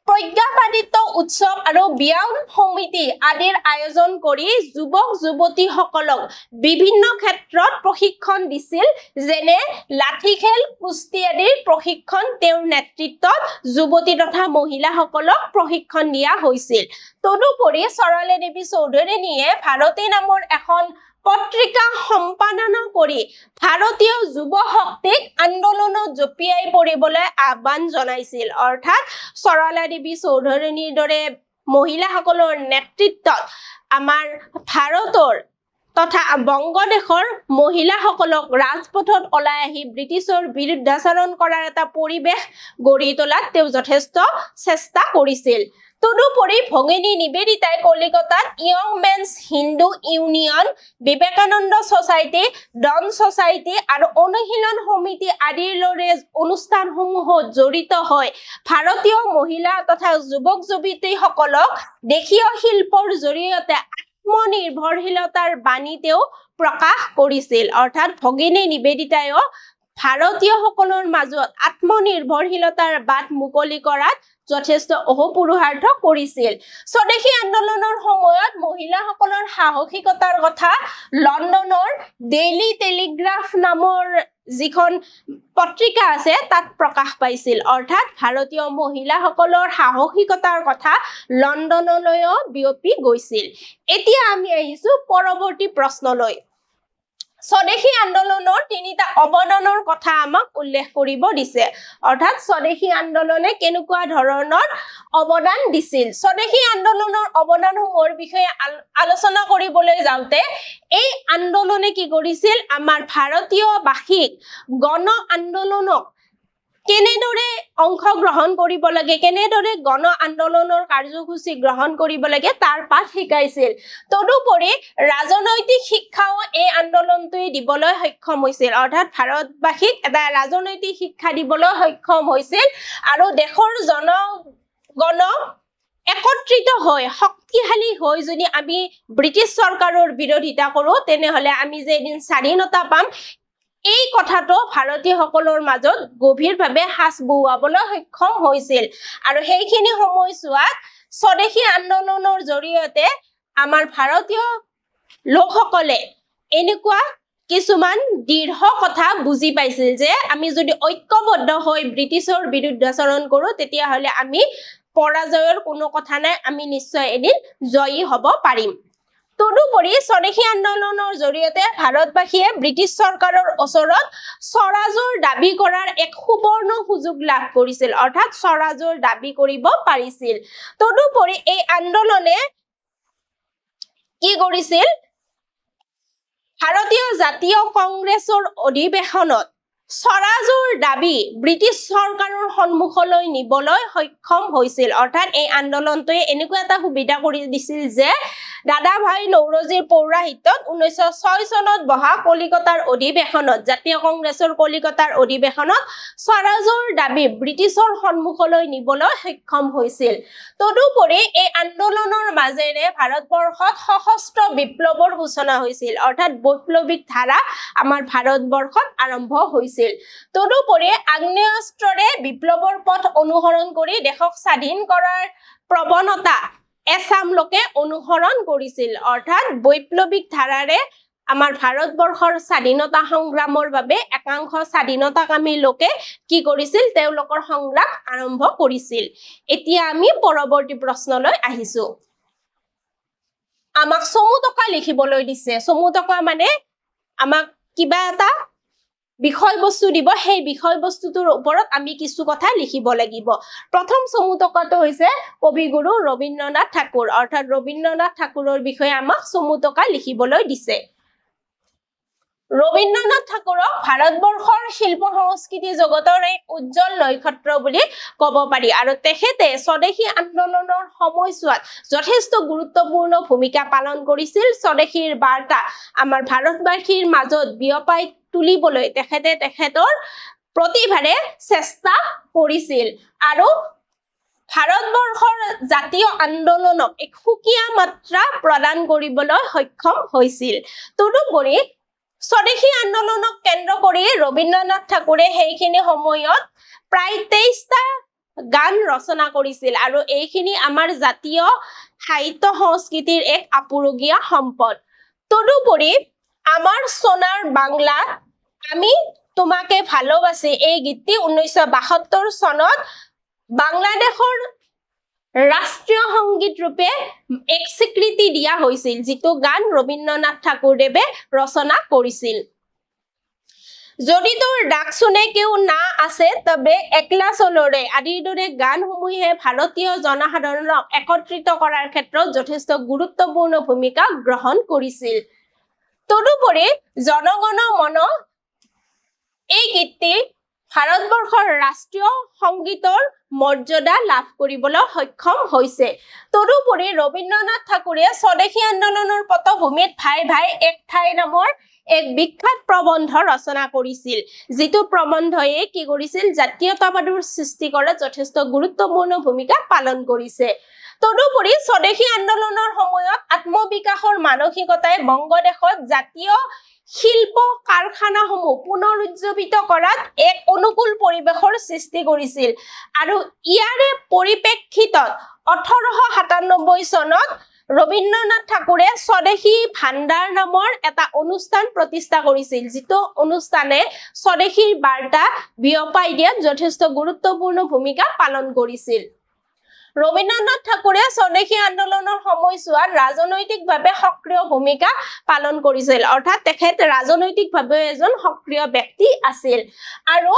প্ৰজ্ঞাপাদিত উৎসৱ আৰু ব্যায়াম সমিতি আদিৰ আয়োজন কৰি যুৱক যুৱতীসকলক বিভিন্ন ক্ষেত্ৰত প্ৰশিক্ষণ দিছিল যেনে লাঠি খেল কুস্তি আদিৰ প্ৰশিক্ষণ তেওঁৰ নেতৃত্বত যুৱতী তথা মহিলাসকলক প্ৰশিক্ষণ দিয়া হৈছিল তদুপৰি সৰলা দেৱী চৌধুৰাণীয়ে ভাৰতী নামৰ এখন পত্ৰিকা সম্পাদনা কৰি ভাৰতীয় যুৱ শক্তিক আন্দোলনত জপিয়াই পৰিবলৈ আহ্বান জনাইছিল অৰ্থাৎ সৰলা দেৱী চৌধুৰাণীৰ দৰে মহিলাসকলৰ নেতৃত্বত আমাৰ ভাৰতৰ তথা বংগদেশৰ মহিলাসকলক ৰাজপথত ওলাই আহি ব্ৰিটিছৰ বিৰুদ্ধাচৰণ কৰাৰ এটা পৰিৱেশ গঢ়ি তোলাত তেওঁ যথেষ্ট চেষ্টা কৰিছিল তদুপৰি ভগিনী নিবেদিতাই কলিকতাত Young Men's Hindu Union Vivekananda Society Dawn Society আৰু অনুশীলন সমিতি আদিৰ দৰে অনুষ্ঠানসমূহত জড়িত হৈ ভাৰতীয় মহিলা তথা যুৱক যুৱতীসকলক দেশীয় শিল্পৰ জৰিয়তে আত্মনিৰ্ভৰশীলতাৰ বাণী তেওঁ প্ৰকাশ কৰিছিল অৰ্থাৎ ভগিনী নিবেদিতায়ো ভাৰতীয়সকলৰ মাজত আত্মনিৰ্ভৰশীলতাৰ বাট মুকলি কৰাত যথেষ্ট অহোপুৰুষাৰ্থ কৰিছিল স্বদেশী আন্দোলনৰ সময়ত মহিলাসকলৰ সাহসিকতাৰ কথা লণ্ডনৰ ডেইলি টেলিগ্ৰাফ নামৰ যিখন পত্ৰিকা আছে তাত প্ৰকাশ পাইছিল অৰ্থাৎ ভাৰতীয় মহিলাসকলৰ সাহসিকতাৰ কথা লণ্ডনলৈও বিয়পি গৈছিল এতিয়া আমি আহিছো পৰৱৰ্তী প্ৰশ্নলৈ স্বদেশী আন্দোলনৰ তিনিটা অৱদানৰ কথা আমাক উল্লেখ কৰিব দিছে অৰ্থাৎ স্বদেশী আন্দোলনে কেনেকুৱা ধৰণৰ অৱদান দিছিল স্বদেশী আন্দোলনৰ অৱদানসমূহৰ বিষয়ে আলোচনা কৰিবলৈ যাওঁতে এই আন্দোলনে কি কৰিছিল আমাৰ ভাৰতীয় বাসীক গণ আন্দোলনক কেনেদৰে অংশগ্ৰহণ কৰিব লাগে, কেনেদৰে গণ আন্দোলনৰ কাৰ্যসূচী গ্ৰহণ কৰিব লাগে তাৰ পাঠ শিকাইছিল। তদুপৰি ৰাজনৈতিক শিক্ষাও এই আন্দোলনটোৱে দিবলৈ সক্ষম হৈছিল, অৰ্থাৎ ভাৰতবাসীক এটা ৰাজনৈতিক শিক্ষা দিবলৈ সক্ষম হৈছিল আৰু দেশৰ জনগণ একত্ৰিত হৈ শক্তিশালী হৈ যদি আমি ব্ৰিটিছ চৰকাৰৰ বিৰোধিতা কৰোঁ তেনেহলে আমি যে এদিন স্বাধীনতা পাম এই কথাটো ভাৰতীয়সকলৰ মাজত গভীৰভাৱে সাঁচ বহুৱাবলৈ সক্ষম হৈছিল। আৰু সেইখিনি সময়ছোৱাত স্বদেশী আন্দোলনৰ জৰিয়তে আমাৰ ভাৰতীয় লোকসকলে এনেকুৱা কিছুমান দৃঢ় কথা বুজি পাইছিল যে আমি যদি ঐক্যবদ্ধ হৈ ব্ৰিটিছৰ বিৰুদ্ধাচৰণ কৰোঁ তেতিয়াহ'লে আমি পৰাজয়ৰ কোনো কথা নাই, আমি নিশ্চয় এদিন জয়ী হ'ব পাৰিম। তদুপৰি স্বদেশী আন্দোলনৰ জৰিয়তে ভাৰতবাসীয়ে ব্ৰিটিছ চৰকাৰৰ ওচৰত স্বৰাজৰ দাবী কৰাৰ এক সুবৰ্ণ সুযোগ লাভ কৰিছিল, অৰ্থাৎ স্বৰাজৰ দাবী কৰিব পাৰিছিল। তদুপৰি এই আন্দোলনে কি কৰিছিল, ভাৰতীয় জাতীয় কংগ্ৰেছৰ অধিৱেশনত স্বৰাজৰ দাবী ব্ৰিটিছ চৰকাৰৰ সন্মুখলৈ নিবলৈ সক্ষম হৈছিল। অৰ্থাৎ এই আন্দোলনটোৱে এনেকুৱা এটা সুবিধা কৰি দিছিল যে দাদাভাই নৌৰোজীৰ পৌৰাহিত্যত 1906 চনত বহা কলিকতাৰ অধিৱেশনত, জাতীয় কংগ্ৰেছৰ কলিকতাৰ অধিৱেশনত স্বৰাজৰ দাবী ব্ৰিটিছৰ সন্মুখলৈ নিবলৈ সক্ষম হৈছিল। তদুপৰি এই আন্দোলনৰ মাজেৰে ভাৰতবৰ্ষত সশস্ত্ৰ বিপ্লৱৰ সূচনা হৈছিল, অৰ্থাৎ বৈপ্লৱিক ধাৰা আমাৰ ভাৰতবৰ্ষত আৰম্ভ হৈছিল। তদুপৰি আগ্নেয়াস্ত্ৰৰে বিপ্লৱৰ পথ অনুসৰণ কৰি দেশক স্বাধীন কৰাৰ প্ৰৱণতা এছাম লোকে অনুসৰণ কৰিছিল, অৰ্থাৎ বৈপ্লৱিক ধাৰাৰে আমাৰ ভাৰতবৰ্ষৰ স্বাধীনতা সংগ্ৰামৰ বাবে একাংশ স্বাধীনতাকামী লোকে কি কৰিছিল, তেওঁলোকৰ সংগ্ৰাম আৰম্ভ কৰিছিল। এতিয়া আমি পৰৱৰ্তী প্ৰশ্নলৈ আহিছো। আমাক চমু টকা লিখিবলৈ দিছে। চমু টকা মানে আমাক কিবা এটা বিষয়বস্তু দিব, সেই বিষয়বস্তুটোৰ ওপৰত আমি কিছু কথা লিখিব লাগিব। প্ৰথম চমু টকাটো হৈছে কবিগুৰু ৰবীন্দ্ৰনাথ ঠাকুৰ, অৰ্থাৎ ৰবীন্দ্ৰনাথ ঠাকুৰৰ বিষয়ে আমাক চমু টকা লিখিবলৈ দিছে। ৰবীন্দ্ৰনাথ ঠাকুৰক ভাৰতবৰ্ষৰ শিল্প সংস্কৃতি জগতৰ এক উজ্জ্বল নক্ষত্ৰ বুলি ক'ব পাৰি আৰু তেখেতে স্বদেশী আন্দোলনৰ সময়ছোৱাত যথেষ্ট গুৰুত্বপূৰ্ণ ভূমিকা পালন কৰিছিল। স্বদেশীৰ বাৰ্তা আমাৰ ভাৰতবাসীৰ মাজত বিয়পাই তুলিবলৈ তেখেতে তেখেতৰ প্ৰতিভাৰে চেষ্টা কৰিছিল আৰু ভাৰতবৰ্ষৰ জাতীয় আন্দোলনক এক সুকীয়া মাত্ৰা প্ৰদান কৰিবলৈ সক্ষম হৈছিল। তদুপৰি স্বদেশী আন্দোলনক কেন্দ্ৰ কৰি ৰবীন্দ্ৰনাথ ঠাকুৰে সেইখিনি সময়ত প্ৰায় 23টা গান ৰচনা কৰিছিল আৰু এইখিনি আমাৰ জাতীয় সাহিত্য সংস্কৃতিৰ এক আপুৰুগীয়া সম্পদ। তদুপৰি আমাৰ সোনাৰ বাংলা আমি তোমাকে ভালোবাসি এই গীতটি 1972 চনত বাংলাদেশৰ ৰাষ্ট্ৰীয় সংগীত ৰূপে এক স্বীকৃতি দিয়া হৈছিল, যিটো গান ৰবীন্দ্ৰনাথ ঠাকুৰদেৱে ৰচনা কৰিছিল। যদি তোৰ ডাক শুনে কেউ না আছে তবে একলা চলৰে আদিৰ দৰে গানসমূহে ভাৰতীয় জনসাধাৰণক একত্ৰিত কৰাৰ ক্ষেত্ৰত যথেষ্ট গুৰুত্বপূৰ্ণ ভূমিকা গ্ৰহণ কৰিছিল। তদুপৰি জনগণ মন এই গীতটি ভাৰতবৰ্ষৰ ৰাষ্ট্ৰীয় সংগীতৰ মৰ্যাদা লাভ কৰিবলৈ সক্ষম হৈছে। তদুপৰি ৰবীন্দ্ৰনাথ ঠাকুৰে স্বদেশী আন্দোলনৰ পটভূমিত ভাই ভাই এক ঠাই নামৰ এক বিখ্যাত প্ৰবন্ধ ৰচনা কৰিছিল, যিটো প্ৰবন্ধয়ে কি কৰিছিল, জাতীয়তাবাদৰ সৃষ্টি কৰাত যথেষ্ট গুৰুত্বপূৰ্ণ ভূমিকা পালন কৰিছে। তদুপৰি স্বদেশী আন্দোলনৰ সময়ত আত্মবিকাশৰ মানসিকতাই বংগদেশত জাতীয় শিল্প কাৰখানাসমূহ পুনৰুজ্জীৱিত কৰাত এক অনুকূল পৰিৱেশৰ সৃষ্টি কৰিছিল আৰু ইয়াৰে পৰিপ্ৰেক্ষিতত 1897 চনত ৰবীন্দ্ৰনাথ ঠাকুৰে স্বদেশী ভাণ্ডাৰ নামৰ এটা অনুষ্ঠান প্ৰতিষ্ঠা কৰিছিল, যিটো অনুষ্ঠানে স্বদেশীৰ বাৰ্তা বিয়পাই দিয়াত যথেষ্ট গুৰুত্বপূৰ্ণ ভূমিকা পালন কৰিছিল। ৰবীন্দ্ৰনাথ ঠাকুৰে স্বদেশী আন্দোলনৰ সময়ছোৱাত ৰাজনৈতিকভাৱে সক্ৰিয় ভূমিকা পালন কৰিছিল, অৰ্থাৎ তেখেত ৰাজনৈতিকভাৱে এজন সক্ৰিয় ব্যক্তি আছিল আৰু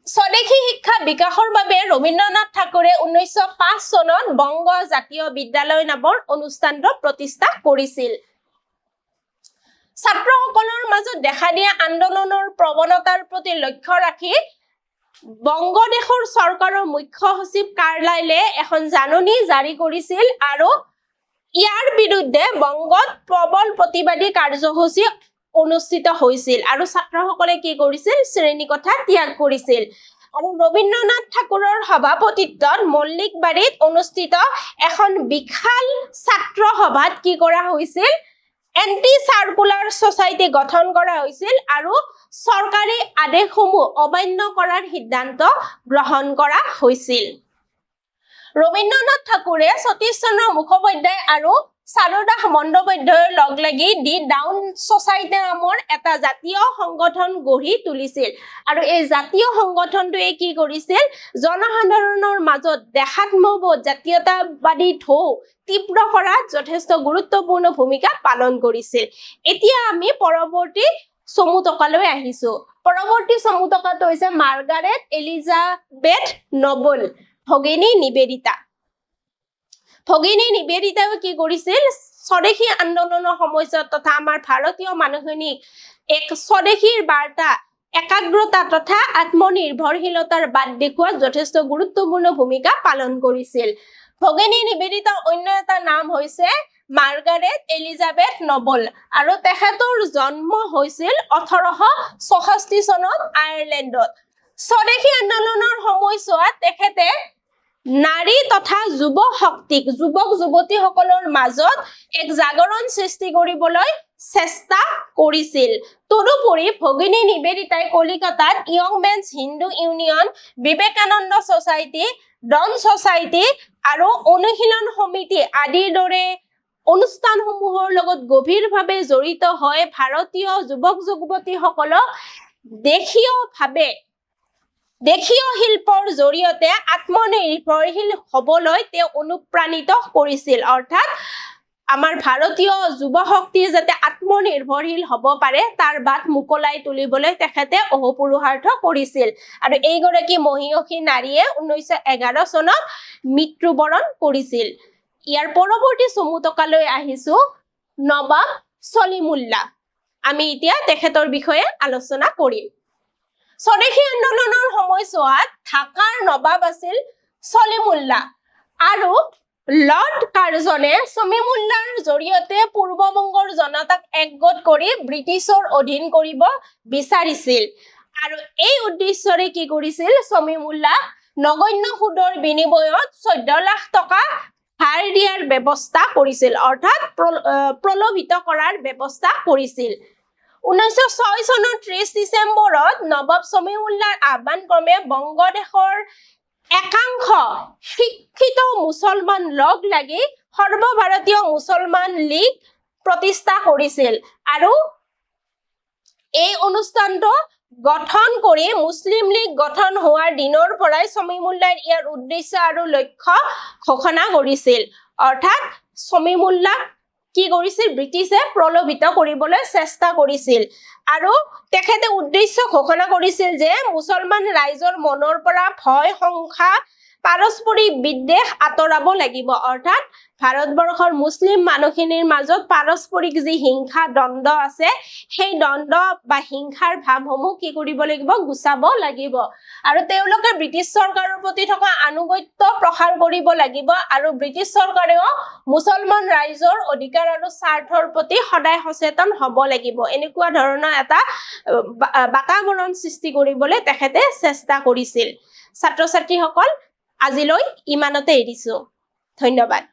স্বদেশী শিক্ষা বিকাশৰ বাবে ৰবীন্দ্ৰনাথ ঠাকুৰে 1905 চনত বংগ জাতীয় বিদ্যালয় নামৰ অনুষ্ঠানটো প্ৰতিষ্ঠা কৰিছিল। ছাত্ৰসকলৰ মাজত দেখা দিয়া আন্দোলনৰ প্ৰৱণতাৰ প্ৰতি লক্ষ্য ৰাখি বংগদেশৰ চৰকাৰৰ মুখ্য সচিব কাৰ্যালয়ে এখন জাননী জাৰি কৰিছিল আৰু ইয়াৰ বিৰুদ্ধে বংগত প্ৰবল প্ৰতিবাদী কাৰ্যসূচী অনুষ্ঠিত হৈছিল আৰু ছাত্ৰসকলে কি কৰিছিল শ্ৰেণীকোঠা ত্যাগ কৰিছিল আৰু ৰবীন্দ্ৰনাথ ঠাকুৰৰ সভাপতিত্বত মল্লিকবাৰীত অনুষ্ঠিত এখন বিশাল ছাত্ৰ সভাত কি কৰা হৈছিল এন্টি সাৰ্কুলাৰ সোসাইটি গঠন কৰা হৈছিল আৰু চৰকাৰী আদেশসমূহ অমান্য কৰাৰ সিদ্ধান্ত গ্ৰহণ কৰা হৈছিল ৰবীন্দ্ৰনাথ ঠাকুৰে সতীশ চন্দ্ৰ মুখোপাধ্যায় আৰু চাৰুদাস বন্দ্যোপাধ্যায়ৰ লগ লাগি দি ডাউন সোসাইটি নামৰ এটা জাতীয় সংগঠন গঢ়ি তুলিছিল আৰু এই জাতীয় সংগঠনটোৱে কি কৰিছিল জনসাধাৰণৰ মাজত দেশাত্মবোধ জাতীয়তাবাদী ঢৌ তীব্ৰ কৰাত যথেষ্ট গুৰুত্বপূৰ্ণ ভূমিকা পালন কৰিছিল এতিয়া আমি পৰৱৰ্তী সমুতকালৈ আহিছো পৰৱৰ্তী সমুতকাটো হৈছে মাৰ্গাৰেট এলিজাবেথ নবল ভগিনী নিবেদিতাই কি কৰিছিল স্বদেশী আন্দোলনৰ সময়ত তথা আমাৰ ভাৰতীয় মানুহখিনিক এক স্বদেশীৰ বাৰ্তা একাগ্ৰতা তথা আত্মনিৰ্ভৰশীলতাৰ বাট দেখুৱাত যথেষ্ট গুৰুত্বপূৰ্ণ ভূমিকা পালন কৰিছিল ভগিনী নিবেদিতাৰ অন্য এটা নাম হৈছে মাৰ্গাৰেট এলিজাবেথ নবল আৰু তেখেতৰ জন্ম হৈছিল 1864 চনত আয়াৰলেণ্ডত স্বদেশী আন্দোলনৰ সময়ছোৱাত তেখেতে নাৰী তথা যুৱ শক্তিক যুৱক যুৱতীসকলৰ মাজত এক জাগৰণ সৃষ্টি কৰিবলৈ চেষ্টা কৰিছিল তদুপৰি ভগিনী নিবেদিতাই কলিকতাত Young Men's Hindu Union Vivekananda Society Dawn Society আৰু অনুশীলন সমিতি আদিৰ দৰে অনুষ্ঠানসমূহৰ লগত গভীৰভাৱে জড়িত হয় ভাৰতীয় যুৱক যুৱতীসকলক দেশীয় শিল্পৰ জৰিয়তে আত্মনিৰ্ভৰশীল হ'বলৈ তেওঁ অনুপ্ৰাণিত কৰিছিল অৰ্থাৎ আমাৰ ভাৰতীয় যুৱ শক্তি যাতে আত্মনিৰ্ভৰশীল হ'ব পাৰে তাৰ বাট মুকলাই তুলিবলৈ তেখেতে অহোপুৰুষাৰ্থ কৰিছিল আৰু এইগৰাকী মহিয়সী নাৰীয়ে 1911 চনত মৃত্যুবৰণ কৰিছিল ইয়াৰ পৰৱৰ্তী সমুতকালৈ আহিছো নবাব সলিমুল্লাহ আমি এতিয়া তেখেতৰ বিষয়ে আলোচনা কৰিম স্বদেশী আন্দোলনৰ সময়ছোৱাত ঢাকাৰ নবাব আছিল সলিমুল্লাহ আৰু লৰ্ড কাৰ্জনে সলিমুল্লাহৰ জৰিয়তে পূৰ্ববংগৰ জনতাক একগোট কৰি ব্ৰিটিছৰ অধীন কৰিব বিচাৰিছিল আৰু এই উদ্দেশ্যৰে কি কৰিছিল সলিমুল্লাহ নগণ্য সুদৰ বিনিময়ত 14 লাখ টকা ধাৰ দিয়াৰ ব্যৱস্থা কৰিছিল অৰ্থাৎ প্ৰলোভিত কৰাৰ ব্যৱস্থা কৰিছিল 1906 চনৰ 30 ডিসেম্বৰত নবাব সলিমুল্লাহৰ আহ্বান ক্ৰমে বংগদেশৰ একাংশ শিক্ষিত মুছলমান লগ লাগি সৰ্বভাৰতীয় মুছলমান লীগ প্ৰতিষ্ঠা কৰিছিল আৰু এই অনুষ্ঠানটো গঠন কৰি মুছলিম লীগ গঠন হোৱাৰ দিনৰ পৰাই সলিমুল্লাহৰ ইয়াৰ উদ্দেশ্য আৰু লক্ষ্য ঘোষণা কৰিছিল অৰ্থাৎ সলিমুল্লাহ কি কৰিছিল ব্ৰিটিছে প্ৰলোভিত কৰিবলৈ চেষ্টা কৰিছিল আৰু তেখেতে উদ্দেশ্য ঘোষণা কৰিছিল যে মুছলমান ৰাইজৰ মনৰ পৰা ভয় সংখ্যা পাৰস্পৰিক বিদ্বেষ আঁতৰাব লাগিব অৰ্থাৎ ভাৰতবৰ্ষৰ মুছলিম মানুহখিনিৰ মাজত পাৰস্পৰিক যি হিংসা দ্বন্দ্ব আছে সেই দ্বন্দ্ব বা হিংসাৰ ভাৱসমূহ কি কৰিব লাগিব গুচাব লাগিব আৰু তেওঁলোকে ব্ৰিটিছ চৰকাৰৰ প্ৰতি থকা আনুগত্য প্ৰসাৰ কৰিব লাগিব আৰু ব্ৰিটিছ চৰকাৰেও মুছলমান ৰাইজৰ অধিকাৰ আৰু স্বাৰ্থৰ প্ৰতি সদায় সচেতন হ'ব লাগিব এনেকুৱা ধৰণৰ এটা বাতাবৰণ সৃষ্টি কৰিবলৈ তেখেতে চেষ্টা কৰিছিল ছাত্ৰ ছাত্ৰীসকল আজিলৈ ইমানতে এৰিছো ধন্যবাদ